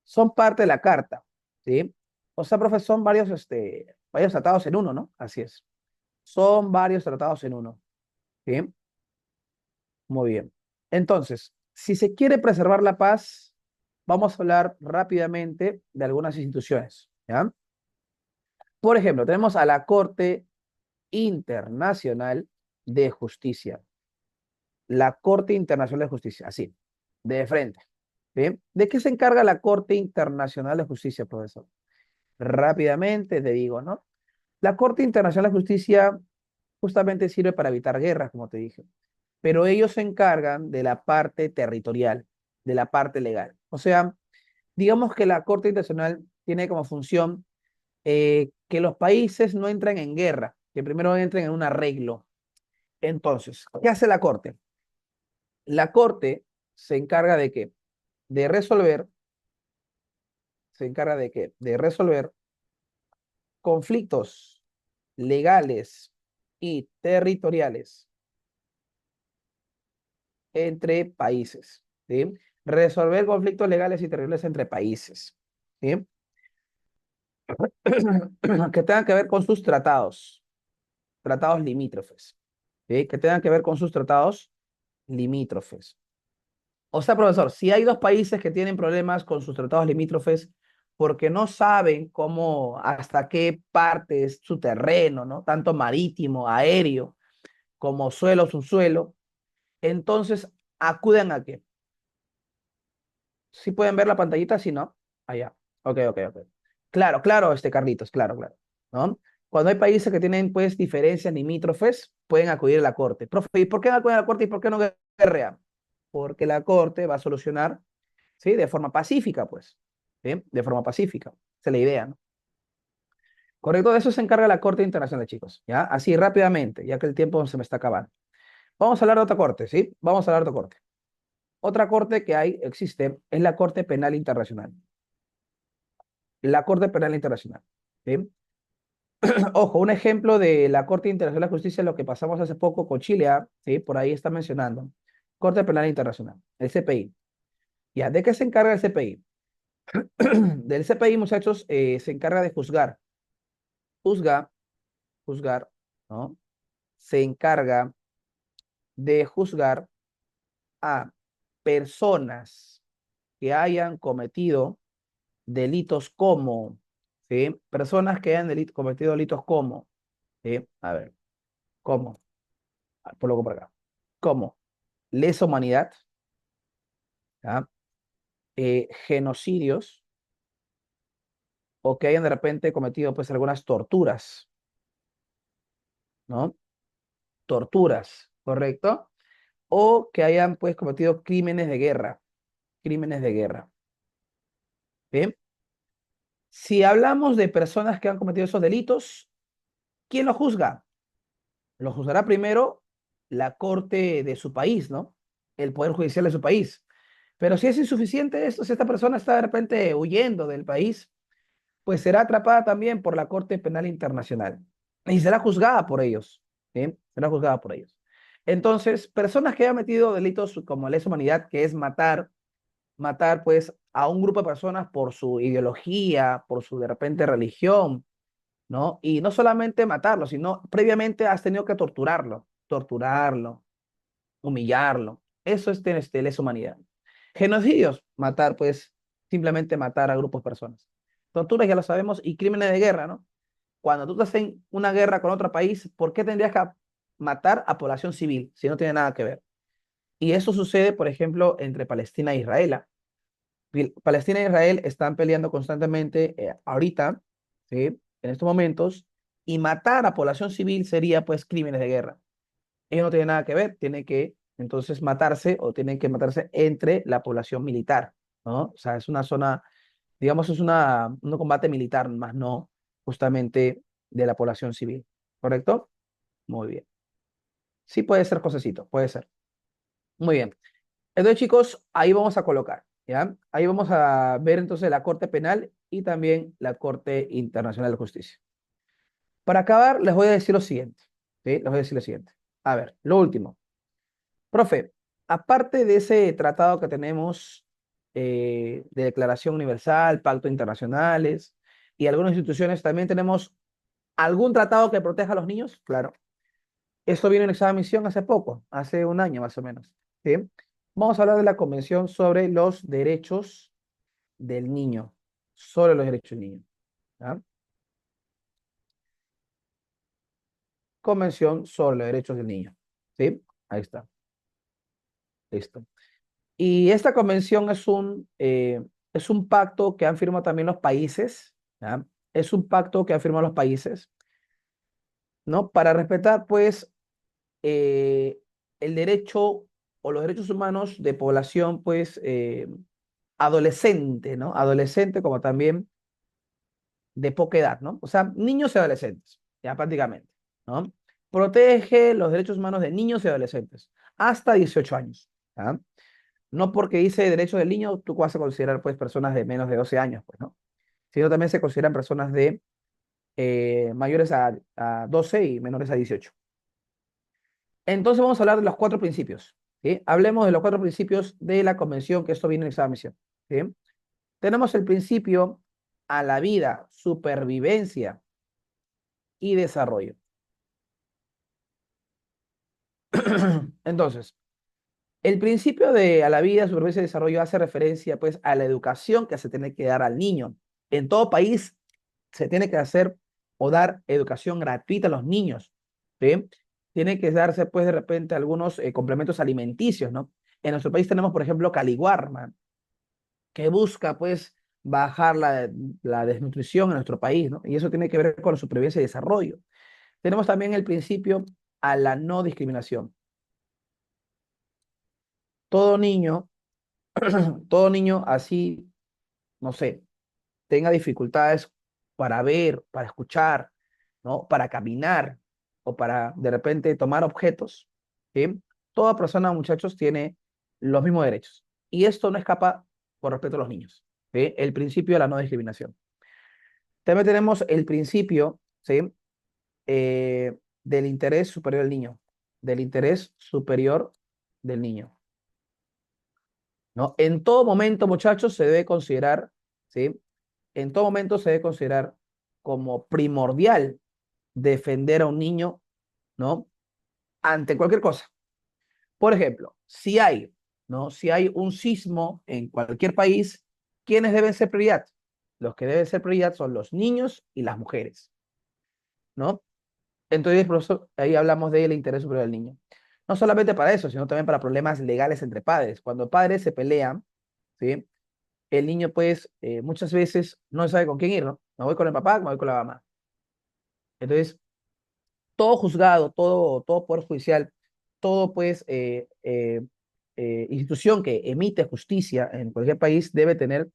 son parte de la carta, ¿sí? O sea, profesor, son varios tratados en uno, ¿no? Así es. Son varios tratados en uno, ¿sí? Muy bien. Entonces, si se quiere preservar la paz, vamos a hablar rápidamente de algunas instituciones, ¿ya? Por ejemplo, tenemos a la Corte Internacional de Justicia. La Corte Internacional de Justicia, así, de frente. ¿Sí? ¿De qué se encarga la Corte Internacional de Justicia, profesor? Rápidamente te digo, ¿no? La Corte Internacional de Justicia justamente sirve para evitar guerras, como te dije, pero ellos se encargan de la parte territorial, de la parte legal. O sea, digamos que la Corte Internacional tiene como función que los países no entren en guerra, que primero entren en un arreglo. Entonces, ¿qué hace la Corte? La Corte se encarga de qué? De resolver, se encarga de qué? De resolver conflictos legales y territoriales entre países, ¿sí? Resolver conflictos legales y territoriales entre países, ¿sí? Que tengan que ver con sus tratados, tratados limítrofes, ¿sí? Que tengan que ver con sus tratados limítrofes. O sea, profesor, si hay dos países que tienen problemas con sus tratados limítrofes porque no saben cómo, hasta qué parte es su terreno, ¿no? Tanto marítimo, aéreo, como suelo, subsuelo, entonces acuden a qué. Si pueden ver la pantallita, si no, allá. Ok, ok, ok. Claro, claro, Carlitos, claro, claro. ¿No? Cuando hay países que tienen, pues, diferencias limítrofes, pueden acudir a la corte. Profe, ¿y por qué acuden a la corte y por qué no guerrean? Porque la corte va a solucionar, ¿sí? De forma pacífica, pues. ¿Sí? De forma pacífica. Esa es la idea, ¿no? Correcto, de eso se encarga la Corte Internacional, chicos. ¿Ya? Así rápidamente, ya que el tiempo se me está acabando. Vamos a hablar de otra corte, ¿sí? Vamos a hablar de otra corte. Otra corte que existe, es la Corte Penal Internacional. La Corte Penal Internacional. ¿Sí? Ojo, un ejemplo de la Corte Internacional de Justicia es lo que pasamos hace poco con Chile, ¿ah? ¿Sí? Por ahí está mencionando. Corte Penal Internacional, el CPI. ¿Ya? ¿De qué se encarga el CPI? Del CPI, muchachos, se encarga de juzga, juzgar, ¿no? Se encarga de juzgar a personas que hayan cometido delitos como, ¿sí? Personas que hayan cometido delitos como, ¿sí? A ver, ¿cómo? Por lo por acá. ¿Cómo? Lesa humanidad, ¿ya? Genocidios, o que hayan de repente cometido pues algunas torturas, ¿no? Torturas, ¿correcto? O que hayan pues cometido crímenes de guerra, ¿sí? Si hablamos de personas que han cometido esos delitos, ¿quién lo juzga? Lo juzgará primero la corte de su país, ¿no? El poder judicial de su país. Pero si es insuficiente esto, si esta persona está de repente huyendo del país, pues será atrapada también por la Corte Penal Internacional y será juzgada por ellos, ¿sí? será juzgada por ellos. Entonces, personas que hayan metido delitos como lesa humanidad, que es matar pues a un grupo de personas por su ideología, por su de repente religión, ¿no? Y no solamente matarlo, sino previamente has tenido que torturarlo, humillarlo. Eso es lesa humanidad. Genocidios, matar, pues, simplemente matar a grupos de personas. Torturas, ya lo sabemos, y crímenes de guerra, ¿no? Cuando tú estás en una guerra con otro país, ¿por qué tendrías que matar a población civil si no tiene nada que ver? Y eso sucede, por ejemplo, entre Palestina e Israel. Palestina e Israel están peleando constantemente ahorita, ¿sí? En estos momentos, y matar a población civil sería, pues, crímenes de guerra. Ellos no tienen nada que ver, tienen que entonces matarse o tienen que matarse entre la población militar, ¿no? O sea, es una zona, digamos, es un combate militar, más no justamente de la población civil, ¿correcto? Muy bien. Sí puede ser Josecito, puede ser. Muy bien. Entonces, chicos, ahí vamos a colocar, ¿ya? Ahí vamos a ver entonces la Corte Penal y también la Corte Internacional de Justicia. Para acabar, les voy a decir lo siguiente, ¿sí? Les voy a decir lo siguiente. A ver, lo último. Profe, aparte de ese tratado que tenemos de Declaración Universal, pactos internacionales y algunas instituciones, también tenemos algún tratado que proteja a los niños. Claro, esto vino en examen de admisión hace poco, hace un año más o menos. ¿Sí? Vamos a hablar de la Convención sobre los Derechos del Niño, sobre los derechos del niño. ¿Ya? Convención sobre los Derechos del Niño. ¿Sí? Ahí está. Listo. Y esta convención es un pacto que han firmado también los países, ¿ya? Es un pacto que han firmado los países, ¿no? Para respetar, pues, eh, el derecho o los derechos humanos de población, pues, adolescente, ¿no? Adolescente como también de poca edad, ¿no? O sea, niños y adolescentes, ya prácticamente, ¿no? Protege los derechos humanos de niños y adolescentes hasta 18 años, ¿ya? No porque dice derecho del niño, tú vas a considerar pues personas de menos de 12 años, pues, ¿no? Sino también se consideran personas de mayores a 12 y menores a 18. Entonces vamos a hablar de los cuatro principios, ¿sí? Hablemos de los cuatro principios de la convención, que esto viene en examen, ¿sí? Tenemos el principio a la vida, supervivencia y desarrollo. Entonces, el principio de a la vida, supervivencia y desarrollo hace referencia pues a la educación que se tiene que dar al niño. En todo país se tiene que hacer o dar educación gratuita a los niños, ¿sí? Tiene que darse pues de repente algunos complementos alimenticios, ¿no? En nuestro país tenemos, por ejemplo, Caliwarma, que busca pues bajar la desnutrición en nuestro país, ¿no? Y eso tiene que ver con la supervivencia y desarrollo. Tenemos también el principio a la no discriminación. Todo niño, todo niño así, no sé, tenga dificultades para ver, para escuchar, ¿no? Para caminar o para de repente tomar objetos, ¿sí? Toda persona, muchachos, tiene los mismos derechos. Y esto no escapa por respeto a los niños, ¿sí? El principio de la no discriminación. También tenemos el principio, ¿sí? Del interés superior del niño, del interés superior del niño, ¿no? En todo momento, muchachos, se debe considerar, ¿sí? En todo momento se debe considerar como primordial defender a un niño, ¿no? Ante cualquier cosa. Por ejemplo, si hay, ¿no? Si hay un sismo en cualquier país, ¿quiénes deben ser prioridad? Los que deben ser prioridad son los niños y las mujeres, ¿no? Entonces, por eso ahí hablamos del interés superior del niño. No solamente para eso, sino también para problemas legales entre padres. Cuando padres se pelean, ¿sí? El niño, pues, muchas veces no sabe con quién ir, ¿no? Me voy con el papá, me voy con la mamá. Entonces, todo juzgado, todo poder judicial, todo, pues, institución que emite justicia en cualquier país debe tener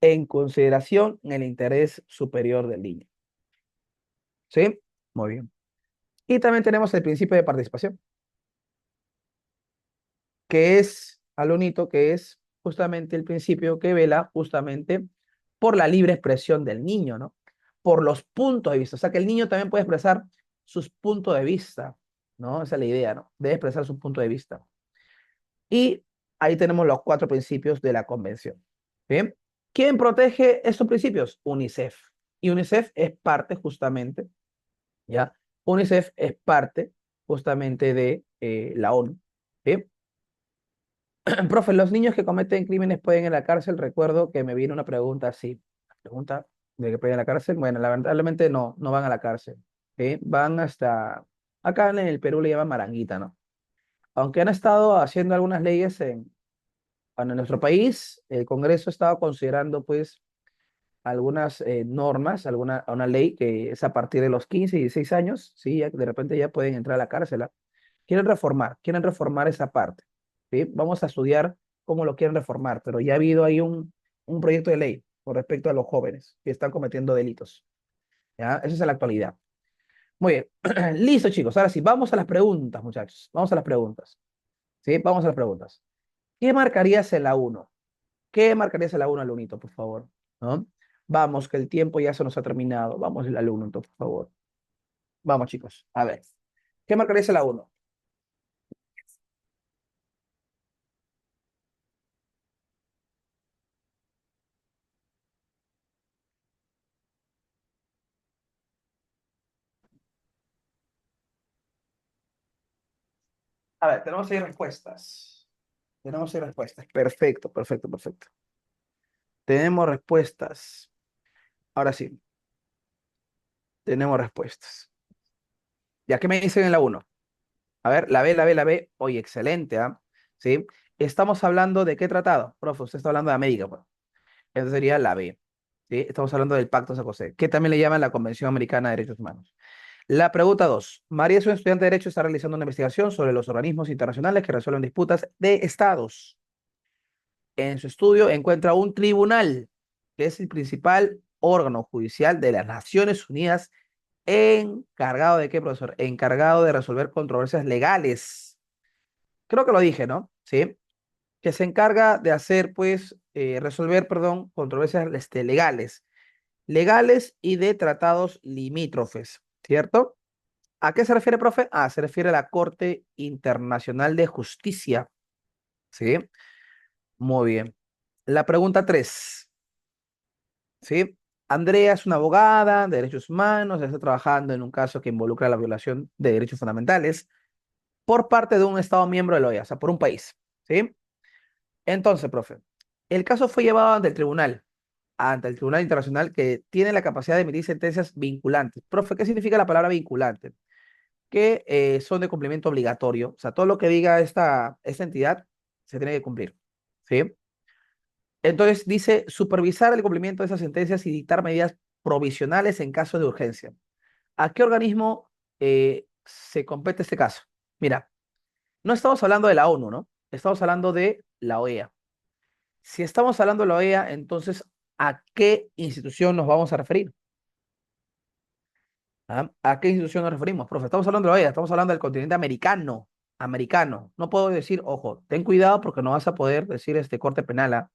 en consideración el interés superior del niño. ¿Sí? Muy bien. Y también tenemos el principio de participación, que es, Alonito, que es justamente el principio que vela justamente por la libre expresión del niño, ¿no? Por los puntos de vista. O sea, que el niño también puede expresar sus puntos de vista, ¿no? Esa es la idea, ¿no? Debe expresar su punto de vista. Y ahí tenemos los cuatro principios de la convención. ¿Bien? ¿Quién protege estos principios? UNICEF. Y UNICEF es parte justamente, ¿ya? UNICEF es parte justamente de la ONU. ¿Bien? Profe, ¿los niños que cometen crímenes pueden ir a la cárcel? Recuerdo que me vino una pregunta así. Pregunta de que pueden ir a la cárcel. Bueno, lamentablemente no, no van a la cárcel. ¿Sí? Van hasta, acá en el Perú le llaman Maranguita, ¿no? Aunque han estado haciendo algunas leyes bueno, en nuestro país, el Congreso estaba considerando pues algunas normas, una ley que es a partir de los 15 y 16 años, sí, de repente ya pueden entrar a la cárcel. ¿Ah? Quieren reformar esa parte. ¿Sí? Vamos a estudiar cómo lo quieren reformar, pero ya ha habido ahí un proyecto de ley con respecto a los jóvenes que están cometiendo delitos. ¿Ya? Eso es en la actualidad. Muy bien. Listo, chicos. Ahora sí, vamos a las preguntas, muchachos. Vamos a las preguntas. ¿Sí? Vamos a las preguntas. ¿Qué marcarías en la uno? ¿Qué marcarías en la uno, alumnito, por favor? ¿No? Vamos, que el tiempo ya se nos ha terminado. Vamos, el alumno, por favor. Vamos, chicos. A ver. ¿Qué marcarías en la uno? A ver, tenemos ahí respuestas. Tenemos ahí respuestas. Perfecto, perfecto, perfecto. Tenemos respuestas. Ahora sí, tenemos respuestas. ¿Ya qué me dicen en la uno? A ver, la B, la B, la B. Oye, excelente, ¿ah? ¿Sí? Estamos hablando de qué tratado. Profe, usted está hablando de América, pues. Esa sería la B. ¿Sí? Estamos hablando del Pacto San José, que también le llaman la Convención Americana de Derechos Humanos. La pregunta 2. María es un estudiante de Derecho y está realizando una investigación sobre los organismos internacionales que resuelven disputas de estados. En su estudio encuentra un tribunal, que es el principal órgano judicial de las Naciones Unidas, encargado de qué, profesor? Encargado de resolver controversias legales. Creo que lo dije, ¿no? Sí. Que se encarga de hacer, pues, resolver, perdón, controversias legales. Legales y de tratados limítrofes, ¿cierto? ¿A qué se refiere, profe? Ah, se refiere a la Corte Internacional de Justicia. ¿Sí? Muy bien. La pregunta 3. ¿Sí? Andrea es una abogada de derechos humanos, está trabajando en un caso que involucra la violación de derechos fundamentales por parte de un Estado miembro de la OEA, o sea, por un país. ¿Sí? Entonces, profe, el caso fue llevado ante el Tribunal Internacional que tiene la capacidad de emitir sentencias vinculantes. Profe, ¿qué significa la palabra vinculante? Que son de cumplimiento obligatorio. O sea, todo lo que diga esta entidad se tiene que cumplir. ¿Sí? Entonces dice supervisar el cumplimiento de esas sentencias y dictar medidas provisionales en caso de urgencia. ¿A qué organismo se compete este caso? Mira, no estamos hablando de la ONU, ¿no? Estamos hablando de la OEA. Si estamos hablando de la OEA, entonces, ¿a qué institución nos vamos a referir? ¿Ah? ¿A qué institución nos referimos, profe? Estamos hablando de la OEA, estamos hablando del continente americano. Americano. No puedo decir, ojo, ten cuidado porque no vas a poder decir corte penal, ¿ah?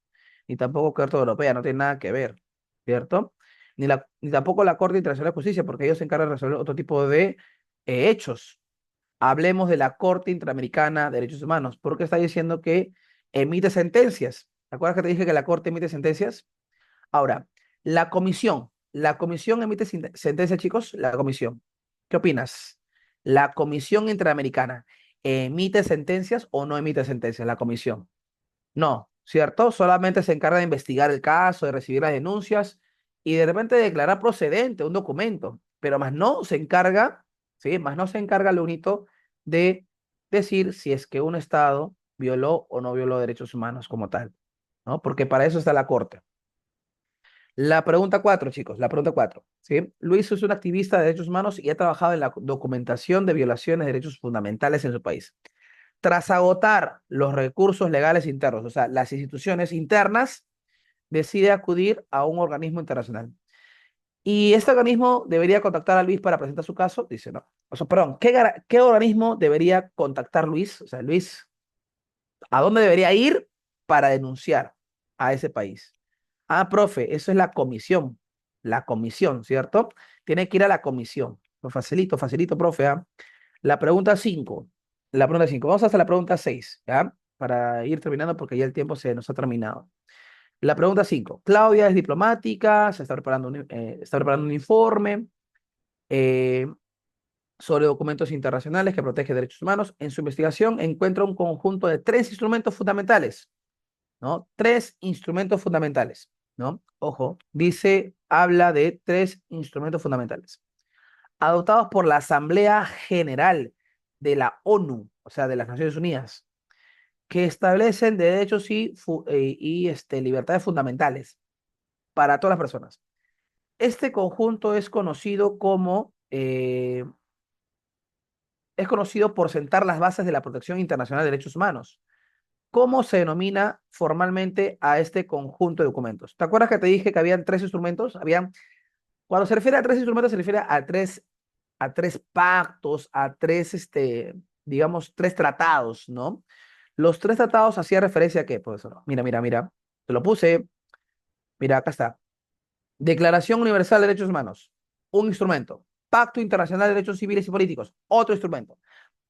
Ni tampoco corte europea, no tiene nada que ver, ¿cierto? Ni tampoco la Corte Internacional de Justicia, porque ellos se encargan de resolver otro tipo de hechos. Hablemos de la Corte Interamericana de Derechos Humanos, porque está diciendo que emite sentencias. ¿Te acuerdas que te dije que la Corte emite sentencias? Ahora, la comisión emite sentencia, chicos, la comisión. ¿Qué opinas? La Comisión Interamericana emite sentencias o no emite sentencias, la comisión. No, ¿cierto? Solamente se encarga de investigar el caso, de recibir las denuncias y de repente declarar procedente un documento, pero más no se encarga, ¿sí? Más no se encarga lo único de decir si es que un Estado violó o no violó derechos humanos como tal, ¿no? Porque para eso está la Corte. La pregunta 4, chicos, la pregunta 4. ¿Sí? Luis es un activista de derechos humanos y ha trabajado en la documentación de violaciones de derechos fundamentales en su país. Tras agotar los recursos legales internos, o sea, las instituciones internas, decide acudir a un organismo internacional. ¿Y este organismo debería contactar a Luis para presentar su caso? Dice, no. O sea, perdón, ¿qué organismo debería contactar Luis? O sea, Luis, ¿a dónde debería ir para denunciar a ese país? Ah, profe, eso es la comisión, ¿cierto? Tiene que ir a la comisión. Lo facilito, facilito, profe, ¿ah? La pregunta 5. La pregunta 5. Vamos hasta la pregunta 6, ¿ya? Para ir terminando porque ya el tiempo se nos ha terminado. La pregunta 5. Claudia es diplomática, se está preparando un informe eh, sobre documentos internacionales que protegen derechos humanos. En su investigación encuentra un conjunto de tres instrumentos fundamentales, ¿no? Tres instrumentos fundamentales, ¿no? Ojo, dice, habla de tres instrumentos fundamentales adoptados por la Asamblea General de la ONU, o sea, de las Naciones Unidas, que establecen derechos y libertades fundamentales para todas las personas. Este conjunto es conocido por sentar las bases de la protección internacional de derechos humanos. ¿Cómo se denomina formalmente a este conjunto de documentos? ¿Te acuerdas que te dije que habían tres instrumentos? Cuando se refiere a tres instrumentos, se refiere a tres pactos, a tres, digamos, tres tratados, ¿no? Los tres tratados hacían referencia a qué, profesor. Mira, mira, mira. Te lo puse. Mira, acá está. Declaración Universal de Derechos Humanos, un instrumento. Pacto Internacional de Derechos Civiles y Políticos, otro instrumento.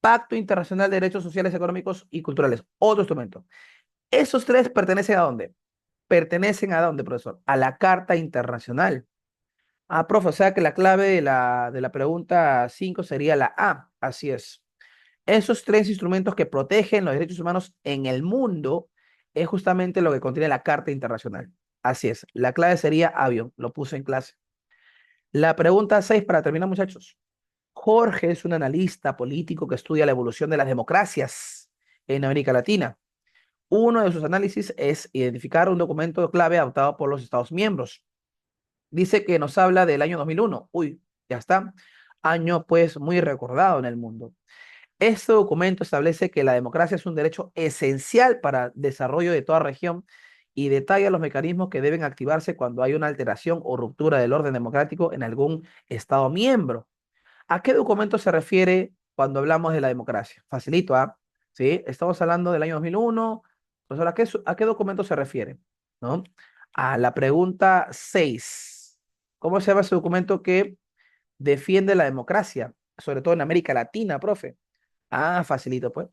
Pacto Internacional de Derechos Sociales, Económicos y Culturales, otro instrumento. ¿Esos tres pertenecen a dónde? ¿Pertenecen a dónde, profesor? A la Carta Internacional. Ah, profe, o sea que la clave de la pregunta 5 sería la A. Así es. Esos tres instrumentos que protegen los derechos humanos en el mundo es justamente lo que contiene la Carta Internacional. Así es. La clave sería avión. Lo puse en clase. La pregunta 6 para terminar, muchachos. Jorge es un analista político que estudia la evolución de las democracias en América Latina. Uno de sus análisis es identificar un documento clave adoptado por los Estados miembros. Dice que nos habla del año 2001. Uy, ya está. Año pues muy recordado en el mundo. Este documento establece que la democracia es un derecho esencial para el desarrollo de toda región y detalla los mecanismos que deben activarse cuando hay una alteración o ruptura del orden democrático en algún Estado miembro. ¿A qué documento se refiere cuando hablamos de la democracia? Facilito, ¿ah? ¿Sí? Estamos hablando del año 2001. Profesor, ¿a qué documento se refiere? ¿No? A la pregunta 6. ¿Cómo se llama ese documento que defiende la democracia? Sobre todo en América Latina, profe. Ah, facilito, pues.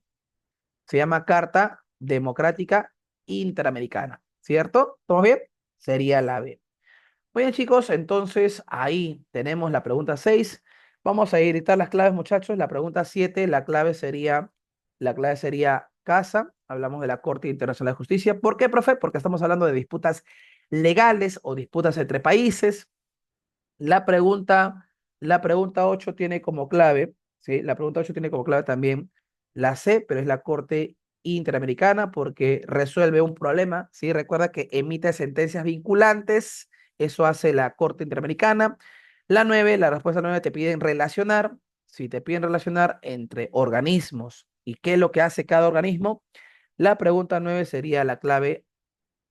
Se llama Carta Democrática Interamericana, ¿cierto? ¿Todo bien? Sería la B. Muy bien, chicos, entonces ahí tenemos la pregunta 6. Vamos a editar las claves, muchachos. La pregunta 7, la clave sería casa. Hablamos de la Corte Internacional de Justicia. ¿Por qué, profe? Porque estamos hablando de disputas legales o disputas entre países. La pregunta, la pregunta 8 tiene como clave, ¿sí? La pregunta 8 tiene como clave también la C, pero es la Corte Interamericana porque resuelve un problema, ¿sí? Recuerda que emite sentencias vinculantes, eso hace la Corte Interamericana. La 9, la respuesta 9 te piden relacionar, si te piden relacionar entre organismos y qué es lo que hace cada organismo, la pregunta 9 sería la clave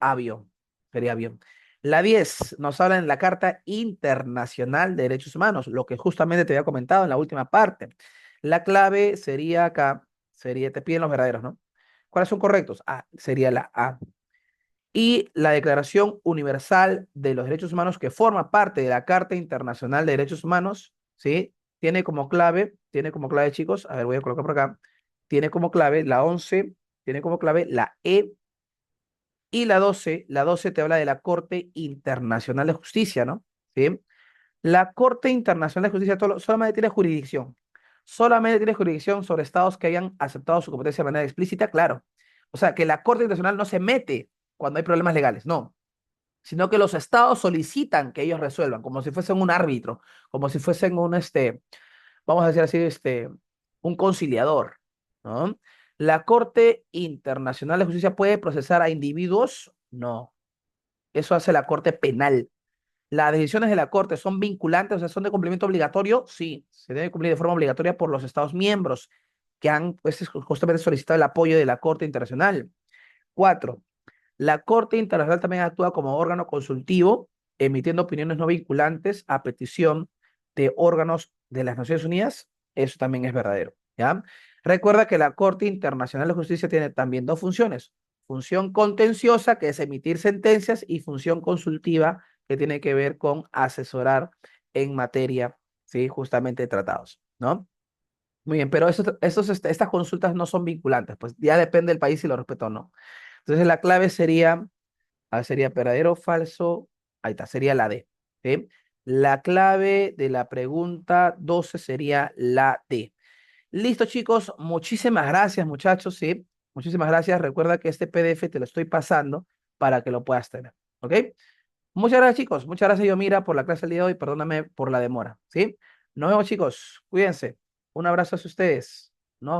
avión, sería avión. La 10 nos habla en la Carta Internacional de Derechos Humanos, lo que justamente te había comentado en la última parte. La clave sería acá, te piden los verdaderos, ¿no? ¿Cuáles son correctos? Ah, sería la A. Y la Declaración Universal de los Derechos Humanos, que forma parte de la Carta Internacional de Derechos Humanos, ¿sí? Tiene como clave, chicos, a ver, voy a colocar por acá, tiene como clave la 11, tiene como clave la E y la doce te habla de la Corte Internacional de Justicia, ¿no? ¿Sí? La Corte Internacional de Justicia solamente tiene jurisdicción sobre estados que hayan aceptado su competencia de manera explícita, claro. O sea, que la Corte Internacional no se mete cuando hay problemas legales, no, sino que los estados solicitan que ellos resuelvan, como si fuesen un árbitro, como si fuesen vamos a decir así, un conciliador, ¿no? ¿La Corte Internacional de Justicia puede procesar a individuos? No, eso hace la Corte Penal. ¿Las decisiones de la Corte son vinculantes, o sea, son de cumplimiento obligatorio? Sí, se debe cumplir de forma obligatoria por los Estados miembros que han pues, justamente solicitado el apoyo de la Corte Internacional. 4. La Corte Internacional también actúa como órgano consultivo, emitiendo opiniones no vinculantes a petición de órganos de las Naciones Unidas. Eso también es verdadero, ¿ya? Recuerda que la Corte Internacional de Justicia tiene también dos funciones. Función contenciosa, que es emitir sentencias, y función consultiva, que tiene que ver con asesorar en materia ¿sí? Justamente tratados, ¿no? Muy bien, pero estas consultas no son vinculantes, pues ya depende del país si lo respeta o no. Entonces la clave sería, sería verdadero o falso, ahí está, sería la D, ¿sí? La clave de la pregunta 12 sería la D. Listo, chicos, muchísimas gracias, muchachos, ¿sí? Muchísimas gracias. Recuerda que este PDF te lo estoy pasando para que lo puedas tener, ¿ok? Muchas gracias, chicos. Muchas gracias, Yomira, por la clase del día de hoy. Perdóname por la demora, ¿sí? Nos vemos, chicos. Cuídense. Un abrazo hacia ustedes.